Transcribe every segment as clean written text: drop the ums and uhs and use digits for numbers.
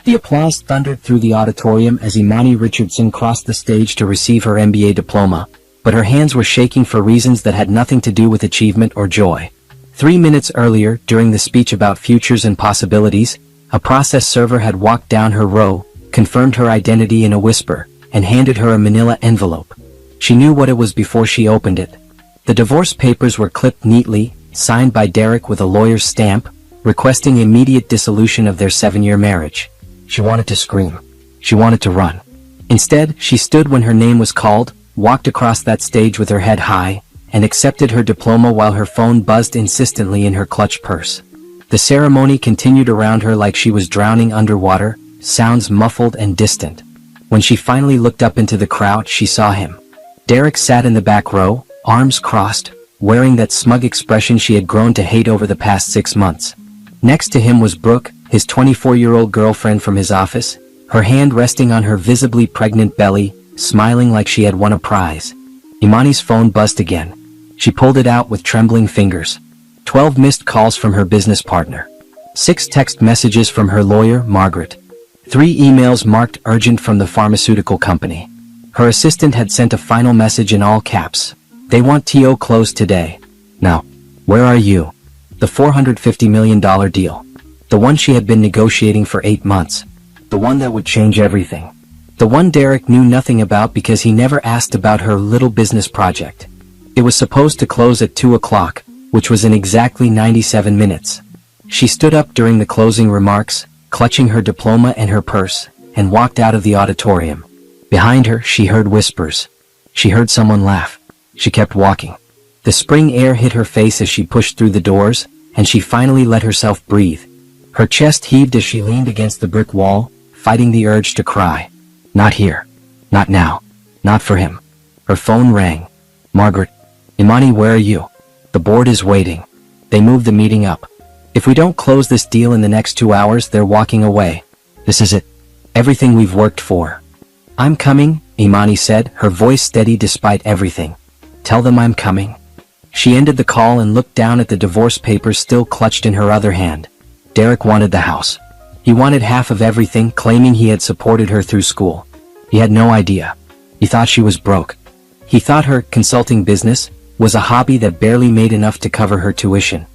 The applause thundered through the auditorium as Imani Richardson crossed the stage to receive her MBA diploma, but her hands were shaking for reasons that had nothing to do with achievement or joy. 3 minutes earlier, during the speech about futures and possibilities, a process server had walked down her row, confirmed her identity in a whisper, and handed her a manila envelope. She knew what it was before she opened it. The divorce papers were clipped neatly, signed by Derek with a lawyer's stamp, requesting immediate dissolution of their 7-year marriage. She wanted to scream. She wanted to run. Instead, she stood when her name was called, walked across that stage with her head high, and accepted her diploma while her phone buzzed insistently in her clutched purse. The ceremony continued around her like she was drowning underwater, sounds muffled and distant. When she finally looked up into the crowd, she saw him. Derek sat in the back row, arms crossed, wearing that smug expression she had grown to hate over the past 6 months. Next to him was Brooke, his 24-year-old girlfriend from his office, her hand resting on her visibly pregnant belly, smiling like she had won a prize. Imani's phone buzzed again. She pulled it out with trembling fingers. 12 missed calls from her business partner. 6 text messages from her lawyer, Margaret. 3 emails marked urgent from the pharmaceutical company. Her assistant had sent a final message in all caps. They want TO closed today. Now, where are you? The $450 million deal. The one she had been negotiating for 8 months. The one that would change everything. The one Derek knew nothing about because he never asked about her little business project. It was supposed to close at 2 o'clock, which was in exactly 97 minutes. She stood up during the closing remarks, clutching her diploma and her purse, and walked out of the auditorium. Behind her, she heard whispers. She heard someone laugh. She kept walking. The spring air hit her face as she pushed through the doors, and she finally let herself breathe. Her chest heaved as she leaned against the brick wall, fighting the urge to cry. Not here. Not now. Not for him. Her phone rang. Margaret. Imani, where are you? The board is waiting. They moved the meeting up. If we don't close this deal in the next 2 hours, they're walking away. This is it. Everything we've worked for. I'm coming, Imani said, her voice steady despite everything. Tell them I'm coming. She ended the call and looked down at the divorce papers still clutched in her other hand. Derek wanted the house. He wanted half of everything, claiming he had supported her through school. He had no idea. He thought she was broke. He thought her consulting business was a hobby that barely made enough to cover her tuition.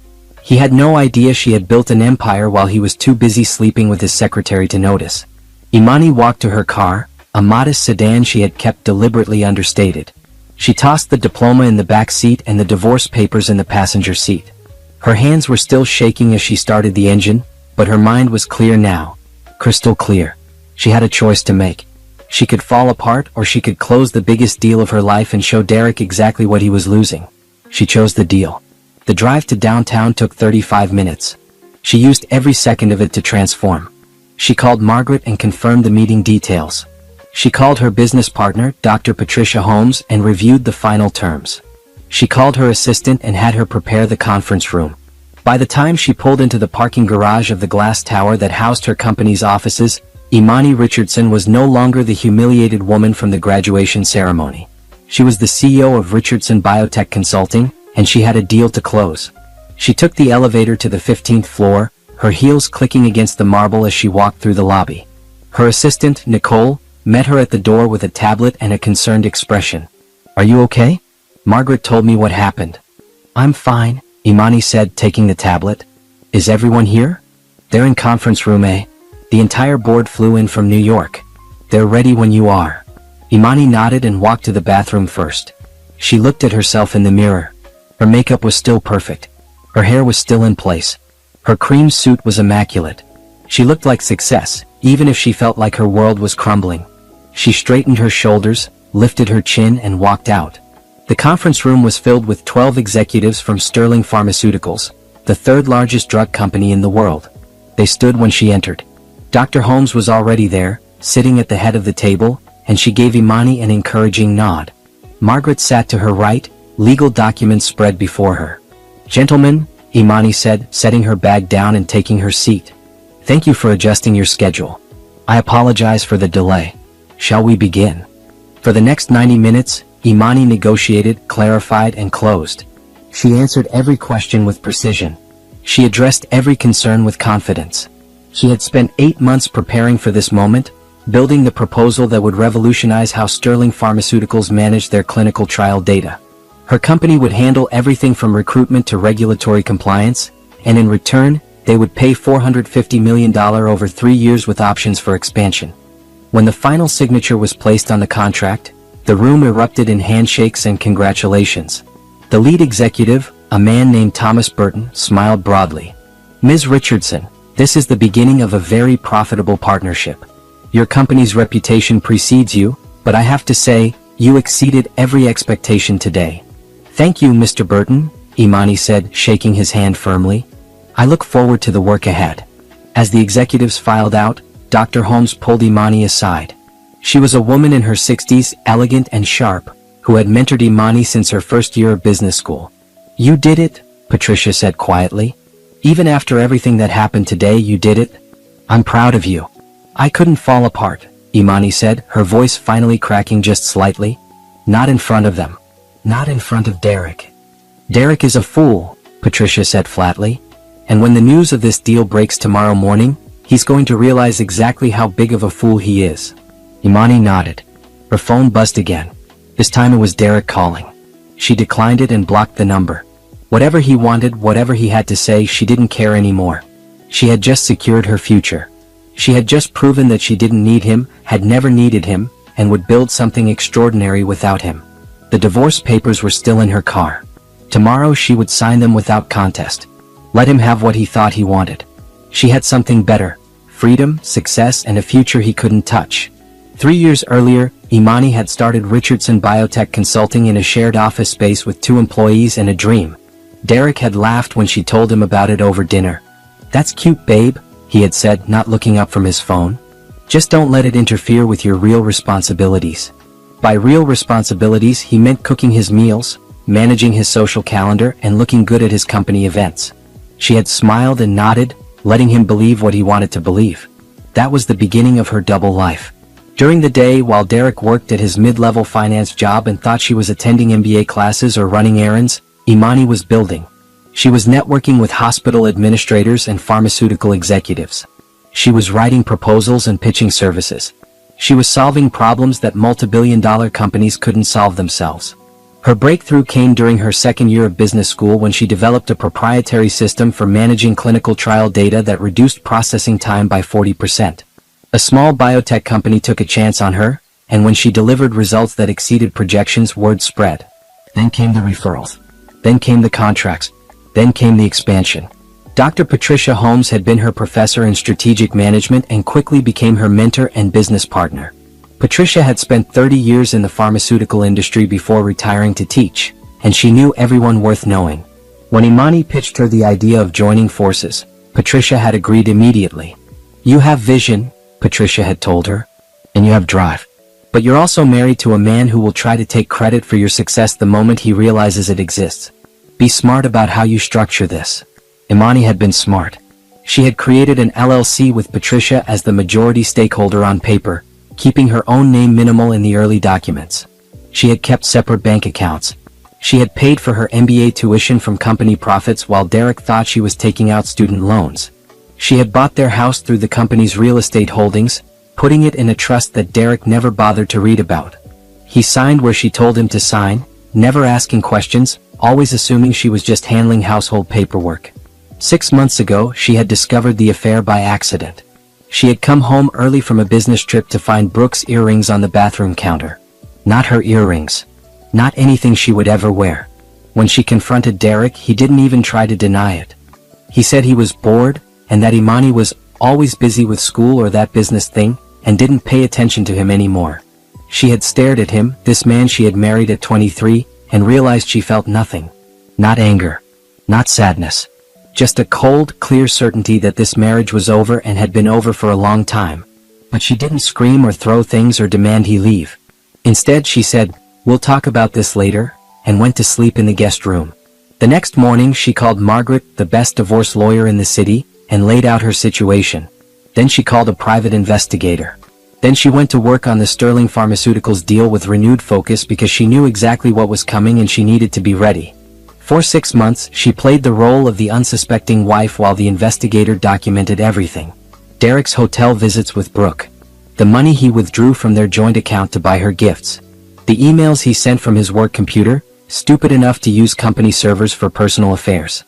He had no idea she had built an empire while he was too busy sleeping with his secretary to notice. Imani walked to her car, a modest sedan she had kept deliberately understated. She tossed the diploma in the back seat and the divorce papers in the passenger seat. Her hands were still shaking as she started the engine, but her mind was clear now. Crystal clear. She had a choice to make. She could fall apart or she could close the biggest deal of her life and show Derek exactly what he was losing. She chose the deal. The drive to downtown took 35 minutes. She used every second of it to transform. She called Margaret and confirmed the meeting details. She called her business partner, Dr. Patricia Holmes, and reviewed the final terms. She called her assistant and had her prepare the conference room. By the time she pulled into the parking garage of the glass tower that housed her company's offices, Imani Richardson was no longer the humiliated woman from the graduation ceremony. She was the CEO of Richardson Biotech Consulting, and she had a deal to close. She took the elevator to the 15th floor, her heels clicking against the marble as she walked through the lobby. Her assistant, Nicole, met her at the door with a tablet and a concerned expression. Are you okay? Margaret told me what happened. I'm fine, Imani said, taking the tablet. Is everyone here? They're in conference room A. The entire board flew in from New York. They're ready when you are. Imani nodded and walked to the bathroom first. She looked at herself in the mirror. Her makeup was still perfect. Her hair was still in place. Her cream suit was immaculate. She looked like success, even if she felt like her world was crumbling. She straightened her shoulders, lifted her chin, and walked out. The conference room was filled with 12 executives from Sterling Pharmaceuticals, the third largest drug company in the world. They stood when she entered. Dr. Holmes was already there, sitting at the head of the table, and she gave Imani an encouraging nod. Margaret sat to her right, legal documents spread before her. Gentlemen, Imani said, setting her bag down and taking her seat. Thank you for adjusting your schedule. I apologize for the delay. Shall we begin? For the next 90 minutes, Imani negotiated, clarified, and closed. She answered every question with precision. She addressed every concern with confidence. She had spent 8 months preparing for this moment, building the proposal that would revolutionize how Sterling Pharmaceuticals managed their clinical trial data. Her company would handle everything from recruitment to regulatory compliance, and in return, they would pay $450 million over 3 years with options for expansion. When the final signature was placed on the contract, the room erupted in handshakes and congratulations. The lead executive, a man named Thomas Burton, smiled broadly. "Ms. Richardson, this is the beginning of a very profitable partnership. Your company's reputation precedes you, but I have to say, you exceeded every expectation today." "Thank you, Mr. Burton," Imani said, shaking his hand firmly. "I look forward to the work ahead." As the executives filed out, Dr. Holmes pulled Imani aside. She was a woman in her 60s, elegant and sharp, who had mentored Imani since her first year of business school. "You did it," Patricia said quietly. "Even after everything that happened today, you did it. I'm proud of you." "I couldn't fall apart," Imani said, her voice finally cracking just slightly. "Not in front of them. Not in front of Derek." "Derek is a fool," Patricia said flatly. "And when the news of this deal breaks tomorrow morning, he's going to realize exactly how big of a fool he is." Imani nodded. Her phone buzzed again. This time it was Derek calling. She declined it and blocked the number. Whatever he wanted, whatever he had to say, she didn't care anymore. She had just secured her future. She had just proven that she didn't need him, had never needed him, and would build something extraordinary without him. The divorce papers were still in her car. Tomorrow she would sign them without contest. Let him have what he thought he wanted. She had something better: freedom, success, and a future he couldn't touch. 3 years earlier, Imani had started Richardson Biotech Consulting in a shared office space with 2 employees and a dream. Derek had laughed when she told him about it over dinner. "That's cute, babe," he had said, not looking up from his phone. "Just don't let it interfere with your real responsibilities." By real responsibilities, he meant cooking his meals, managing his social calendar, and looking good at his company events. She had smiled and nodded, letting him believe what he wanted to believe. That was the beginning of her double life. During the day, while Derek worked at his mid-level finance job and thought she was attending MBA classes or running errands, Imani was building. She was networking with hospital administrators and pharmaceutical executives. She was writing proposals and pitching services. She was solving problems that multi-billion-dollar companies couldn't solve themselves. Her breakthrough came during her second year of business school when she developed a proprietary system for managing clinical trial data that reduced processing time by 40%. A small biotech company took a chance on her, and when she delivered results that exceeded projections, word spread. Then came the referrals. Then came the contracts. Then came the expansion. Dr. Patricia Holmes had been her professor in strategic management and quickly became her mentor and business partner. Patricia had spent 30 years in the pharmaceutical industry before retiring to teach, and she knew everyone worth knowing. When Imani pitched her the idea of joining forces, Patricia had agreed immediately. "You have vision," Patricia had told her, "and you have drive. But you're also married to a man who will try to take credit for your success the moment he realizes it exists. Be smart about how you structure this." Imani had been smart. She had created an LLC with Patricia as the majority stakeholder on paper, keeping her own name minimal in the early documents. She had kept separate bank accounts. She had paid for her MBA tuition from company profits while Derek thought she was taking out student loans. She had bought their house through the company's real estate holdings, putting it in a trust that Derek never bothered to read about. He signed where she told him to sign, never asking questions, always assuming she was just handling household paperwork. 6 months ago, she had discovered the affair by accident. She had come home early from a business trip to find Brooke's earrings on the bathroom counter. Not her earrings. Not anything she would ever wear. When she confronted Derek, he didn't even try to deny it. He said he was bored, and that Imani was always busy with school or that business thing, and didn't pay attention to him anymore. She had stared at him, this man she had married at 23, and realized she felt nothing. Not anger. Not sadness. Just a cold, clear certainty that this marriage was over and had been over for a long time. But she didn't scream or throw things or demand he leave. Instead, she said, "We'll talk about this later," and went to sleep in the guest room. The next morning, she called Margaret, the best divorce lawyer in the city, and laid out her situation. Then she called a private investigator. Then she went to work on the Sterling Pharmaceuticals deal with renewed focus because she knew exactly what was coming and she needed to be ready. For 6 months, she played the role of the unsuspecting wife while the investigator documented everything. Derek's hotel visits with Brooke. The money he withdrew from their joint account to buy her gifts. The emails he sent from his work computer, stupid enough to use company servers for personal affairs.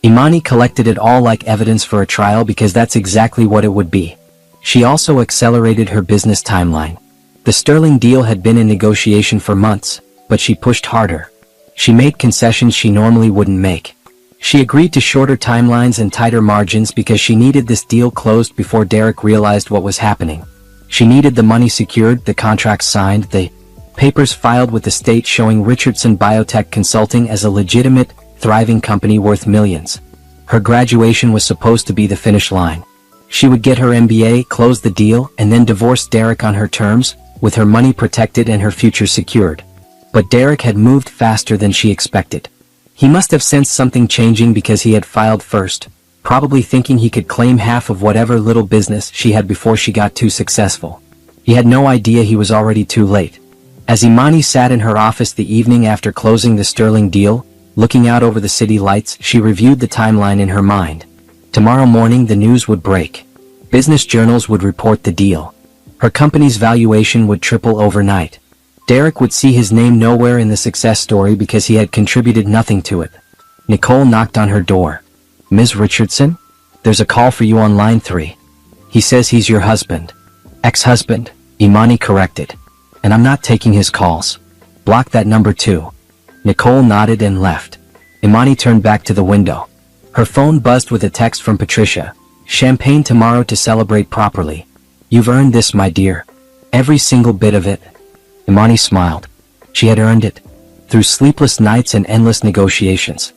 Imani collected it all like evidence for a trial because that's exactly what it would be. She also accelerated her business timeline. The Sterling deal had been in negotiation for months, but she pushed harder. She made concessions she normally wouldn't make. She agreed to shorter timelines and tighter margins because she needed this deal closed before Derek realized what was happening. She needed the money secured, the contracts signed, the papers filed with the state showing Richardson Biotech Consulting as a legitimate, thriving company worth millions. Her graduation was supposed to be the finish line. She would get her MBA, close the deal, and then divorce Derek on her terms, with her money protected and her future secured. But Derek had moved faster than she expected. He must have sensed something changing because he had filed first, probably thinking he could claim half of whatever little business she had before she got too successful. He had no idea he was already too late. As Imani sat in her office the evening after closing the Sterling deal, looking out over the city lights, she reviewed the timeline in her mind. Tomorrow morning the news would break. Business journals would report the deal. Her company's valuation would triple overnight. Derek would see his name nowhere in the success story because he had contributed nothing to it. Nicole knocked on her door. "Ms. Richardson? There's a call for you on line 3. He says he's your husband." "Ex-husband," Imani corrected. "And I'm not taking his calls. Block that number too." Nicole nodded and left. Imani turned back to the window. Her phone buzzed with a text from Patricia. "Champagne tomorrow to celebrate properly. You've earned this, my dear. Every single bit of it." Imani smiled. She had earned it. Through sleepless nights and endless negotiations.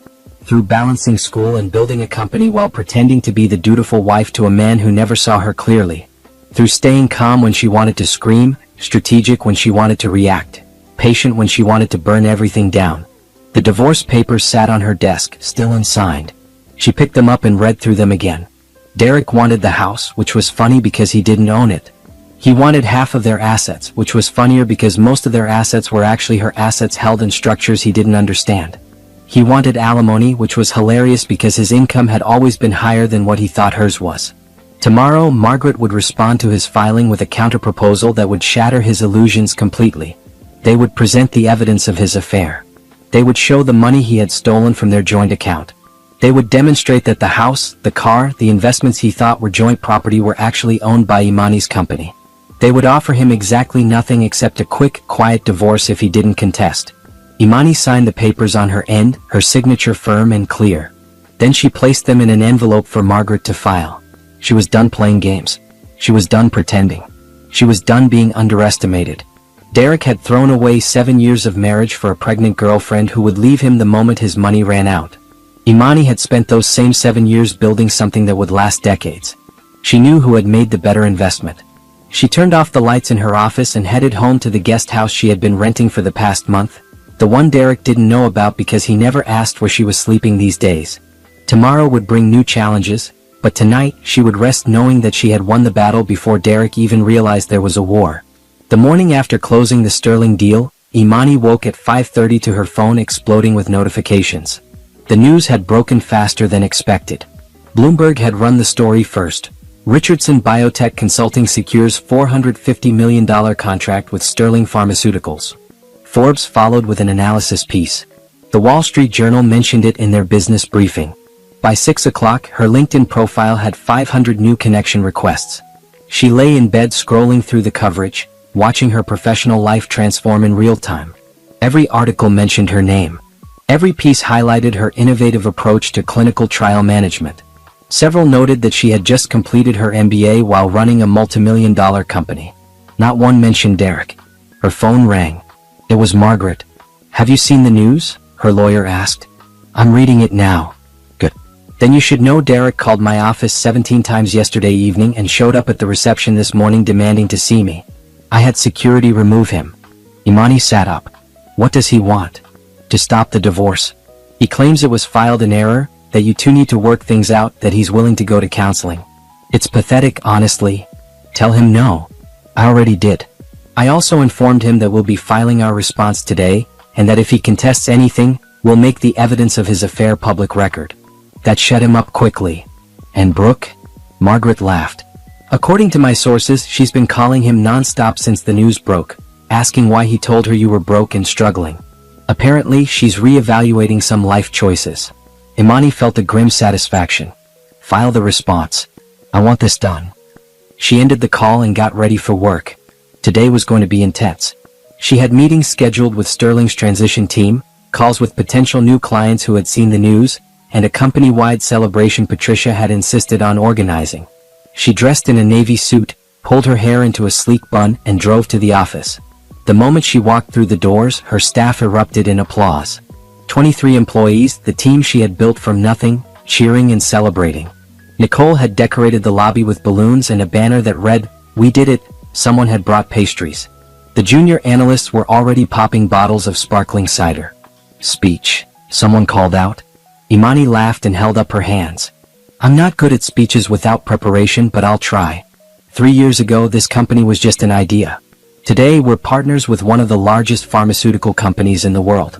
Through balancing school and building a company while pretending to be the dutiful wife to a man who never saw her clearly. Through staying calm when she wanted to scream, strategic when she wanted to react, patient when she wanted to burn everything down. The divorce papers sat on her desk, still unsigned. She picked them up and read through them again. Derek wanted the house, which was funny because he didn't own it. He wanted half of their assets, which was funnier because most of their assets were actually her assets held in structures he didn't understand. He wanted alimony, which was hilarious because his income had always been higher than what he thought hers was. Tomorrow, Margaret would respond to his filing with a counterproposal that would shatter his illusions completely. They would present the evidence of his affair. They would show the money he had stolen from their joint account. They would demonstrate that the house, the car, the investments he thought were joint property were actually owned by Imani's company. They would offer him exactly nothing except a quick, quiet divorce if he didn't contest. Imani signed the papers on her end, her signature firm and clear. Then she placed them in an envelope for Margaret to file. She was done playing games. She was done pretending. She was done being underestimated. Derek had thrown away 7 years of marriage for a pregnant girlfriend who would leave him the moment his money ran out. Imani had spent those same 7 years building something that would last decades. She knew who had made the better investment. She turned off the lights in her office and headed home to the guest house she had been renting for the past month, the one Derek didn't know about because he never asked where she was sleeping these days. Tomorrow would bring new challenges, but tonight she would rest knowing that she had won the battle before Derek even realized there was a war. The morning after closing the Sterling deal, Imani woke at 5:30 to her phone exploding with notifications. The news had broken faster than expected. Bloomberg had run the story first. Richardson Biotech Consulting secures $450 million contract with Sterling Pharmaceuticals. Forbes followed with an analysis piece. The Wall Street Journal mentioned it in their business briefing. By 6 o'clock, her LinkedIn profile had 500 new connection requests. She lay in bed scrolling through the coverage, watching her professional life transform in real time. Every article mentioned her name. Every piece highlighted her innovative approach to clinical trial management. Several noted that she had just completed her MBA while running a multimillion-dollar company. Not one mentioned Derek. Her phone rang. It was Margaret. "Have you seen the news?" her lawyer asked. "I'm reading it now." "Good. Then you should know Derek called my office 17 times yesterday evening and showed up at the reception this morning demanding to see me. I had security remove him." Imani sat up. "What does he want?" "To stop the divorce. He claims it was filed in error, that you two need to work things out, that he's willing to go to counseling. It's pathetic, honestly." "Tell him no." "I already did. I also informed him that we'll be filing our response today, and that if he contests anything, we'll make the evidence of his affair public record." That shut him up quickly. "And Brooke?" Margaret laughed. According to my sources, she's been calling him non-stop since the news broke, asking why he told her you were broke and struggling. Apparently, she's re-evaluating some life choices. Imani felt a grim satisfaction. File the response. I want this done. She ended the call and got ready for work. Today was going to be intense. She had meetings scheduled with Sterling's transition team, calls with potential new clients who had seen the news, and a company-wide celebration Patricia had insisted on organizing. She dressed in a navy suit, pulled her hair into a sleek bun, and drove to the office. The moment she walked through the doors, her staff erupted in applause. 23 employees, the team she had built from nothing, cheering and celebrating. Nicole had decorated the lobby with balloons and a banner that read, "We did it." Someone had brought pastries. The junior analysts were already popping bottles of sparkling cider. Speech, someone called out. Imani laughed and held up her hands. I'm not good at speeches without preparation, but I'll try. 3 years ago, this company was just an idea. Today, we're partners with one of the largest pharmaceutical companies in the world.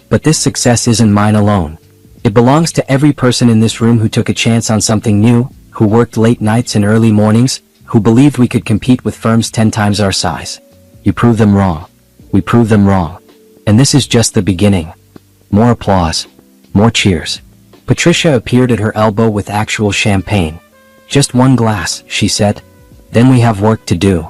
But this success isn't mine alone. It belongs to every person in this room who took a chance on something new, who worked late nights and early mornings, who believed we could compete with firms 10 times our size. You proved them wrong. We proved them wrong. And this is just the beginning. More applause. More cheers. Patricia appeared at her elbow with actual champagne. Just one glass, she said. Then we have work to do.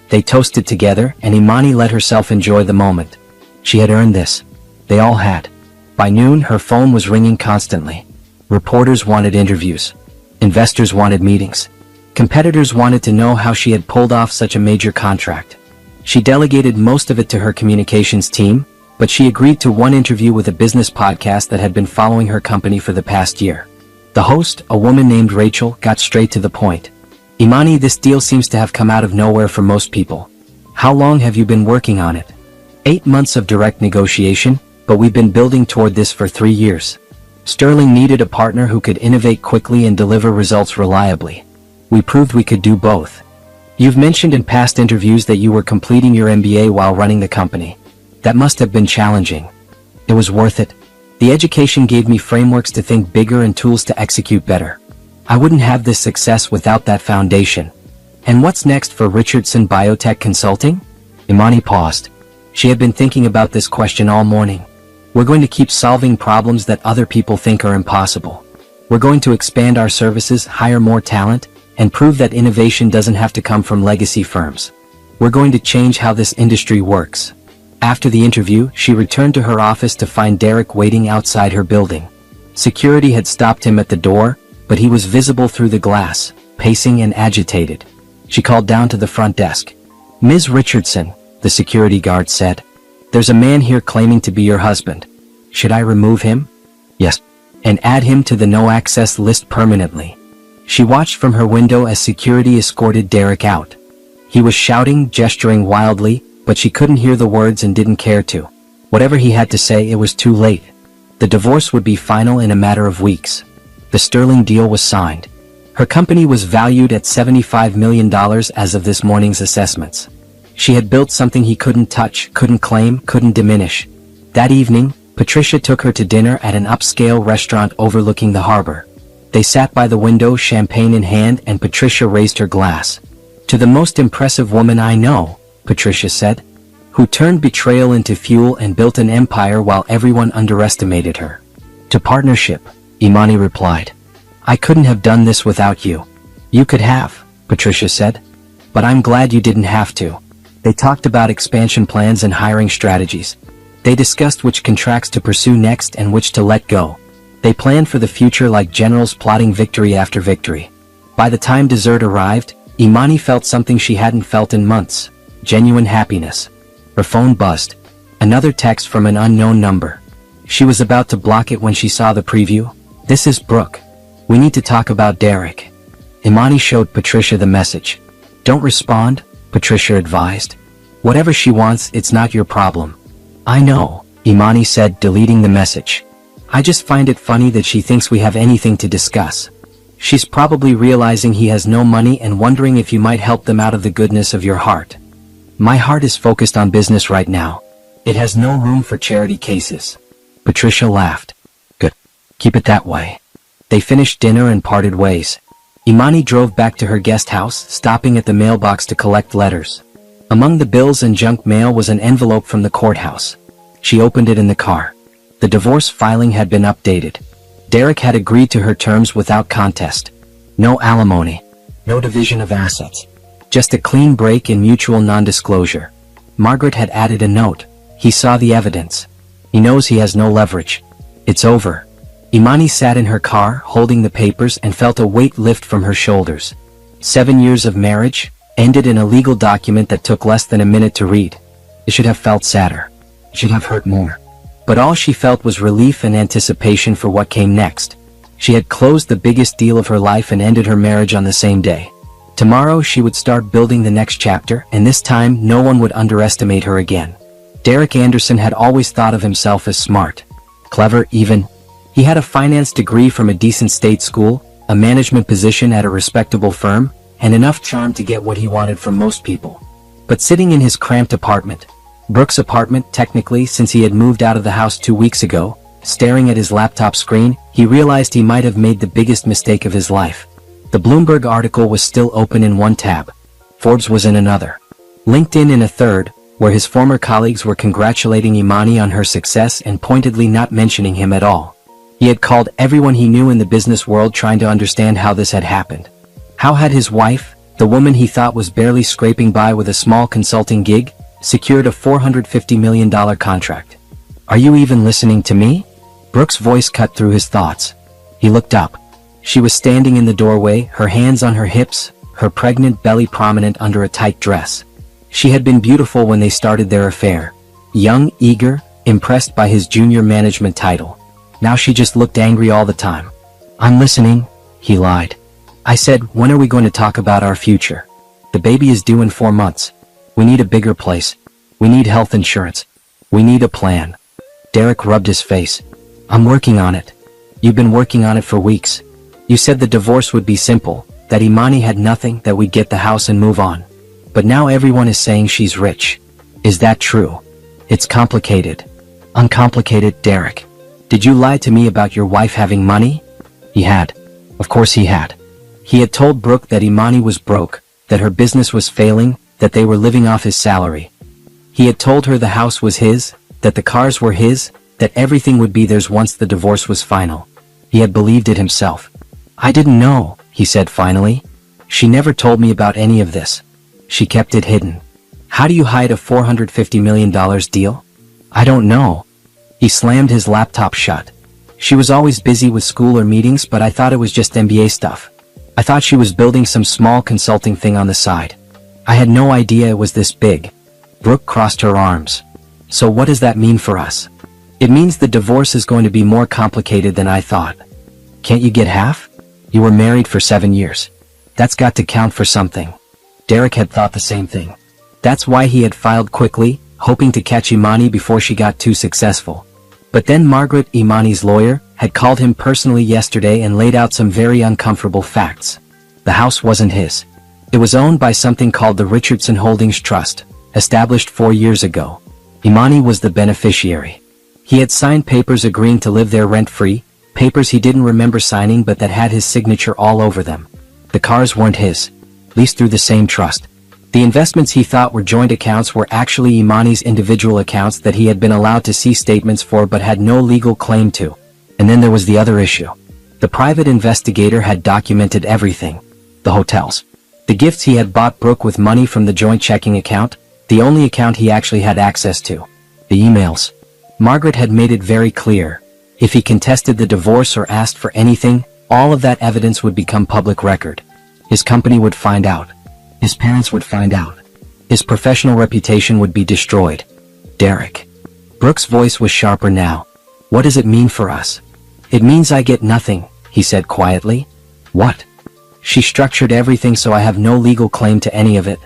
They toasted together, and Imani let herself enjoy the moment. She had earned this. They all had. By noon, her phone was ringing constantly. Reporters wanted interviews. Investors wanted meetings. Competitors wanted to know how she had pulled off such a major contract. She delegated most of it to her communications team, but she agreed to one interview with a business podcast that had been following her company for the past year. The host, a woman named Rachel, got straight to the point. Imani, this deal seems to have come out of nowhere for most people. How long have you been working on it? 8 months of direct negotiation, but we've been building toward this for 3 years. Sterling needed a partner who could innovate quickly and deliver results reliably. We proved we could do both. You've mentioned in past interviews that you were completing your MBA while running the company. That must have been challenging. It was worth it. The education gave me frameworks to think bigger and tools to execute better. I wouldn't have this success without that foundation. And what's next for Richardson Biotech Consulting? Imani paused. She had been thinking about this question all morning. We're going to keep solving problems that other people think are impossible. We're going to expand our services, hire more talent, and prove that innovation doesn't have to come from legacy firms. We're going to change how this industry works. After the interview, she returned to her office to find Derek waiting outside her building. Security had stopped him at the door, but he was visible through the glass, pacing and agitated. She called down to the front desk. Ms. Richardson, the security guard said. There's a man here claiming to be your husband. Should I remove him? Yes. And add him to the no-access list permanently. She watched from her window as security escorted Derek out. He was shouting, gesturing wildly, but she couldn't hear the words and didn't care to. Whatever he had to say, it was too late. The divorce would be final in a matter of weeks. The Sterling deal was signed. Her company was valued at $75 million as of this morning's assessments. She had built something he couldn't touch, couldn't claim, couldn't diminish. That evening, Patricia took her to dinner at an upscale restaurant overlooking the harbor. They sat by the window, champagne in hand, and Patricia raised her glass. To the most impressive woman I know, Patricia said, who turned betrayal into fuel and built an empire while everyone underestimated her. To partnership, Imani replied. I couldn't have done this without you. You could have, Patricia said. But I'm glad you didn't have to. They talked about expansion plans and hiring strategies. They discussed which contracts to pursue next and which to let go. They planned for the future like generals plotting victory after victory. By the time dessert arrived, Imani felt something she hadn't felt in months. Genuine happiness. Her phone buzzed. Another text from an unknown number. She was about to block it when she saw the preview. This is Brooke. We need to talk about Derek. Imani showed Patricia the message. Don't respond, Patricia advised. Whatever she wants, it's not your problem. I know, Imani said, deleting the message. I just find it funny that she thinks we have anything to discuss. She's probably realizing he has no money and wondering if you might help them out of the goodness of your heart. My heart is focused on business right now. It has no room for charity cases. Patricia laughed. Good. Keep it that way. They finished dinner and parted ways. Imani drove back to her guest house, stopping at the mailbox to collect letters. Among the bills and junk mail was an envelope from the courthouse. She opened it in the car. The divorce filing had been updated. Derek had agreed to her terms without contest. No alimony. No division of assets. Just a clean break and mutual non-disclosure. Margaret had added a note. He saw the evidence. He knows he has no leverage. It's over. Imani sat in her car, holding the papers, and felt a weight lift from her shoulders. 7 years of marriage, ended in a legal document that took less than a minute to read. It should have felt sadder. It should have hurt more. But all she felt was relief and anticipation for what came next. She had closed the biggest deal of her life and ended her marriage on the same day. Tomorrow she would start building the next chapter, and this time no one would underestimate her again. Derek Anderson had always thought of himself as smart. Clever, even. He had a finance degree from a decent state school, a management position at a respectable firm, and enough charm to get what he wanted from most people. But sitting in his cramped apartment, Brooke's apartment technically since he had moved out of the house 2 weeks ago, staring at his laptop screen, he realized he might have made the biggest mistake of his life. The Bloomberg article was still open in one tab. Forbes was in another. LinkedIn in a third, where his former colleagues were congratulating Imani on her success and pointedly not mentioning him at all. He had called everyone he knew in the business world trying to understand how this had happened. How had his wife, the woman he thought was barely scraping by with a small consulting gig, secured a $450 million contract? Are you even listening to me? Brooke's voice cut through his thoughts. He looked up. She was standing in the doorway, her hands on her hips, her pregnant belly prominent under a tight dress. She had been beautiful when they started their affair. Young, eager, impressed by his junior management title. Now she just looked angry all the time. I'm listening, he lied. I said, when are we going to talk about our future? The baby is due in 4 months. We need a bigger place. We need health insurance. We need a plan. Derek rubbed his face. I'm working on it. You've been working on it for weeks. You said the divorce would be simple, that Imani had nothing, that we'd get the house and move on. But now everyone is saying she's rich. Is that true? It's complicated. Uncomplicated, Derek. Did you lie to me about your wife having money? He had. Of course he had. He had told Brooke that Imani was broke, that her business was failing, that they were living off his salary. He had told her the house was his, that the cars were his, that everything would be theirs once the divorce was final. He had believed it himself. I didn't know, he said finally. She never told me about any of this. She kept it hidden. How do you hide a $450 million deal? I don't know. He slammed his laptop shut. She was always busy with school or meetings, but I thought it was just MBA stuff. I thought she was building some small consulting thing on the side. I had no idea it was this big. Brooke crossed her arms. So what does that mean for us? It means the divorce is going to be more complicated than I thought. Can't you get half? You were married for 7 years. That's got to count for something. Derek had thought the same thing. That's why he had filed quickly, hoping to catch Imani before she got too successful. But then Margaret, Imani's lawyer, had called him personally yesterday and laid out some very uncomfortable facts. The house wasn't his. It was owned by something called the Richardson Holdings Trust, established 4 years ago. Imani was the beneficiary. He had signed papers agreeing to live there rent-free, papers he didn't remember signing but that had his signature all over them. The cars weren't his, leased through the same trust. The investments he thought were joint accounts were actually Imani's individual accounts that he had been allowed to see statements for but had no legal claim to. And then there was the other issue. The private investigator had documented everything. The hotels. The gifts he had bought Brooke with money from the joint checking account, the only account he actually had access to. The emails. Margaret had made it very clear. If he contested the divorce or asked for anything, all of that evidence would become public record. His company would find out. His parents would find out. His professional reputation would be destroyed. Derek. Brooke's voice was sharper now. What does it mean for us? It means I get nothing, he said quietly. What? She structured everything so I have no legal claim to any of it.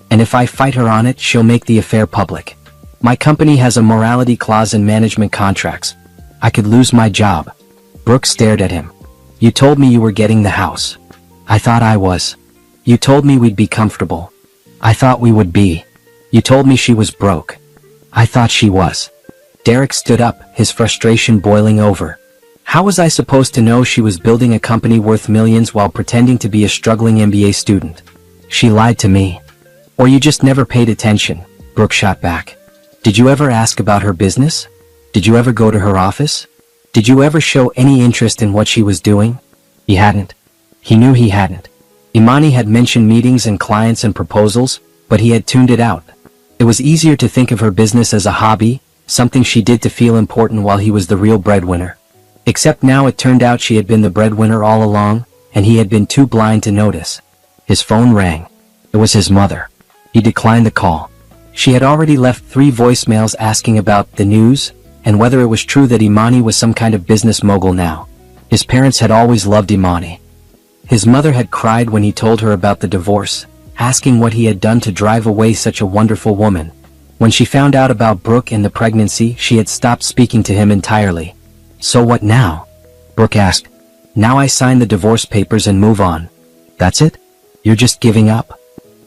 And if I fight her on it, she'll make the affair public. My company has a morality clause in management contracts. I could lose my job. Brooke stared at him. You told me you were getting the house. I thought I was. You told me we'd be comfortable. I thought we would be. You told me she was broke. I thought she was. Derek stood up, his frustration boiling over. How was I supposed to know she was building a company worth millions while pretending to be a struggling MBA student? She lied to me. Or you just never paid attention, Brooke shot back. Did you ever ask about her business? Did you ever go to her office? Did you ever show any interest in what she was doing? He hadn't. He knew he hadn't. Imani had mentioned meetings and clients and proposals, but he had tuned it out. It was easier to think of her business as a hobby, something she did to feel important while he was the real breadwinner. Except now it turned out she had been the breadwinner all along, and he had been too blind to notice. His phone rang. It was his mother. He declined the call. She had already left 3 voicemails asking about the news, and whether it was true that Imani was some kind of business mogul now. His parents had always loved Imani. His mother had cried when he told her about the divorce, asking what he had done to drive away such a wonderful woman. When she found out about Brooke and the pregnancy, she had stopped speaking to him entirely. So what now? Brooke asked. Now I sign the divorce papers and move on. That's it? You're just giving up?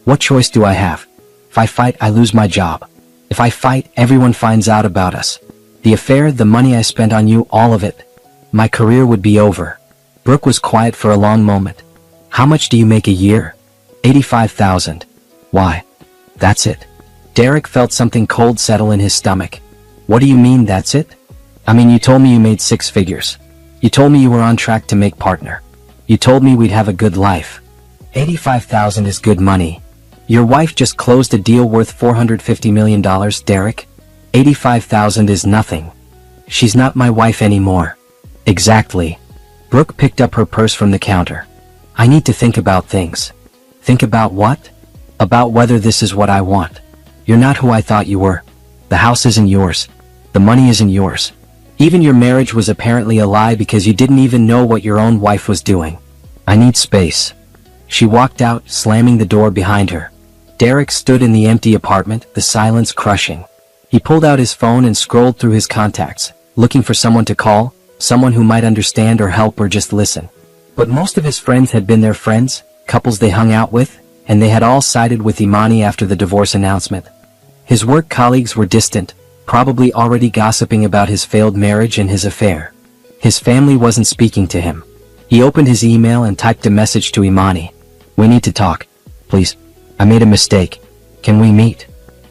What choice do I have? If I fight, I lose my job. If I fight, everyone finds out about us. The affair, the money I spent on you, all of it. My career would be over. Brooke was quiet for a long moment. How much do you make a year? 85,000. Why? That's it. Derek felt something cold settle in his stomach. What do you mean, that's it? I mean, you told me you made 6 figures. You told me you were on track to make partner. You told me we'd have a good life. 85,000 is good money. Your wife just closed a deal worth $450 million, Derek. 85,000 is nothing. She's not my wife anymore. Exactly. Brooke picked up her purse from the counter. I need to think about things. Think about what? About whether this is what I want. You're not who I thought you were. The house isn't yours. The money isn't yours. Even your marriage was apparently a lie because you didn't even know what your own wife was doing. I need space. She walked out, slamming the door behind her. Derek stood in the empty apartment, the silence crushing. He pulled out his phone and scrolled through his contacts, looking for someone to call, someone who might understand or help or just listen. But most of his friends had been their friends, couples they hung out with, and they had all sided with Imani after the divorce announcement. His work colleagues were distant, probably already gossiping about his failed marriage and his affair. His family wasn't speaking to him. He opened his email and typed a message to Imani. We need to talk. Please. I made a mistake. Can we meet?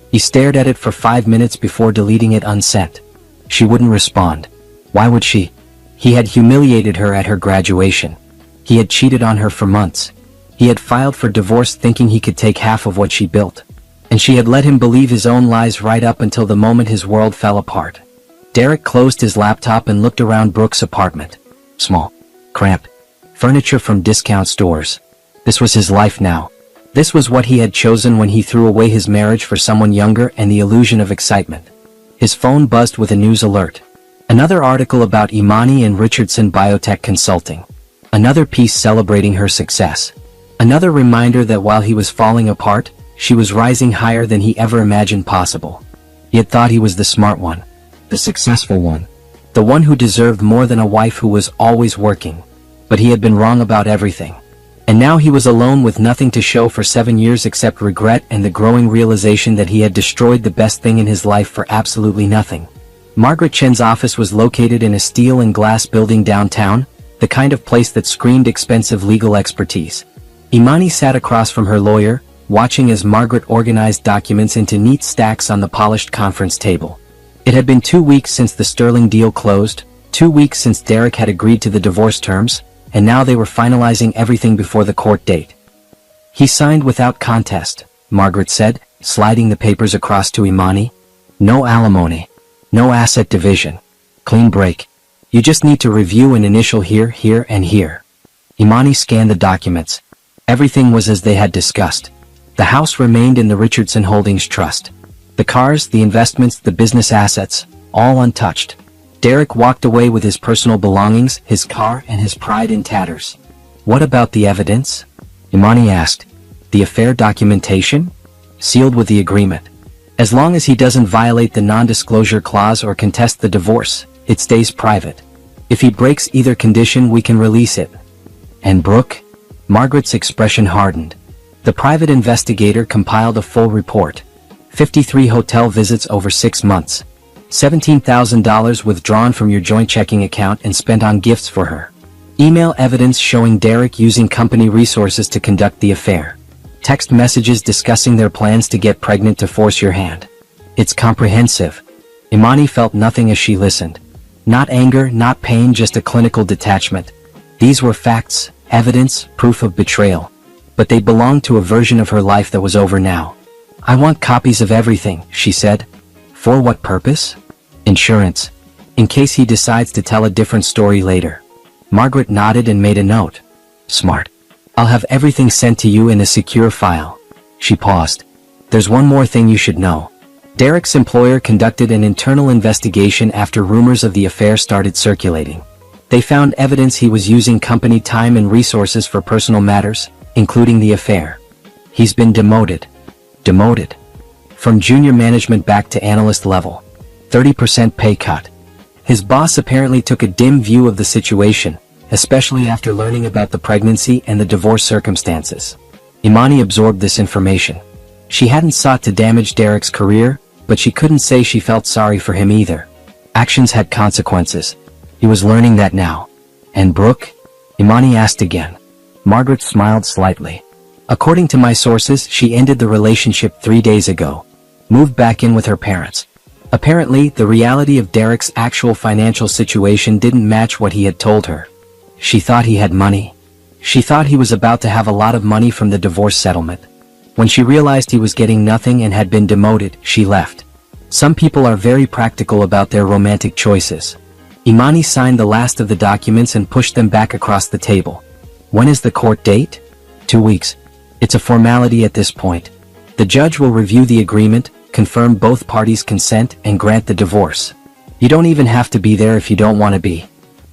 He stared at it for 5 minutes before deleting it unsent. She wouldn't respond. Why would she? He had humiliated her at her graduation. He had cheated on her for months. He had filed for divorce thinking he could take half of what she built. And she had let him believe his own lies right up until the moment his world fell apart. Derek closed his laptop and looked around Brooke's apartment. Small. Cramped. Furniture from discount stores. This was his life now. This was what he had chosen when he threw away his marriage for someone younger and the illusion of excitement. His phone buzzed with a news alert. Another article about Imani and Richardson Biotech Consulting. Another piece celebrating her success. Another reminder that while he was falling apart, she was rising higher than he ever imagined possible. He had thought he was the smart one. The successful one. The one who deserved more than a wife who was always working. But he had been wrong about everything. And now he was alone with nothing to show for 7 years except regret and the growing realization that he had destroyed the best thing in his life for absolutely nothing. Margaret Chen's office was located in a steel and glass building downtown, the kind of place that screamed expensive legal expertise. Imani sat across from her lawyer, watching as Margaret organized documents into neat stacks on the polished conference table. It had been 2 weeks since the Sterling deal closed, 2 weeks since Derek had agreed to the divorce terms, and now they were finalizing everything before the court date. He signed without contest, Margaret said, sliding the papers across to Imani. No alimony. No asset division. Clean break. You just need to review and initial here, here, and here. Imani scanned the documents. Everything was as they had discussed. The house remained in the Richardson Holdings Trust. The cars, the investments, the business assets, all untouched. Derek walked away with his personal belongings, his car, and his pride in tatters. What about the evidence? Imani asked. The affair documentation? Sealed with the agreement. As long as he doesn't violate the non-disclosure clause or contest the divorce, it stays private. If he breaks either condition, we can release it. And Brooke? Margaret's expression hardened. The private investigator compiled a full report. 53 hotel visits over 6 months. $17,000 withdrawn from your joint checking account and spent on gifts for her. Email evidence showing Derek using company resources to conduct the affair. Text messages discussing their plans to get pregnant to force your hand. It's comprehensive. Imani felt nothing as she listened. Not anger, not pain, just a clinical detachment. These were facts, evidence, proof of betrayal. But they belonged to a version of her life that was over now. I want copies of everything, she said. For what purpose? Insurance. In case he decides to tell a different story later. Margaret nodded and made a note. Smart. I'll have everything sent to you in a secure file. She paused. There's one more thing you should know. Derek's employer conducted an internal investigation after rumors of the affair started circulating. They found evidence he was using company time and resources for personal matters, including the affair. He's been demoted. Demoted. From junior management back to analyst level. 30% pay cut. His boss apparently took a dim view of the situation, especially after learning about the pregnancy and the divorce circumstances. Imani absorbed this information. She hadn't sought to damage Derek's career, but she couldn't say she felt sorry for him either. Actions had consequences. He was learning that now. And Brooke? Imani asked again. Margaret smiled slightly. According to my sources, she ended the relationship 3 days ago. Moved back in with her parents. Apparently, the reality of Derek's actual financial situation didn't match what he had told her. She thought he had money. She thought he was about to have a lot of money from the divorce settlement. When she realized he was getting nothing and had been demoted, she left. Some people are very practical about their romantic choices. Imani signed the last of the documents and pushed them back across the table. When is the court date? 2 weeks. It's a formality at this point. The judge will review the agreement, confirm both parties' consent, and grant the divorce. You don't even have to be there if you don't want to be.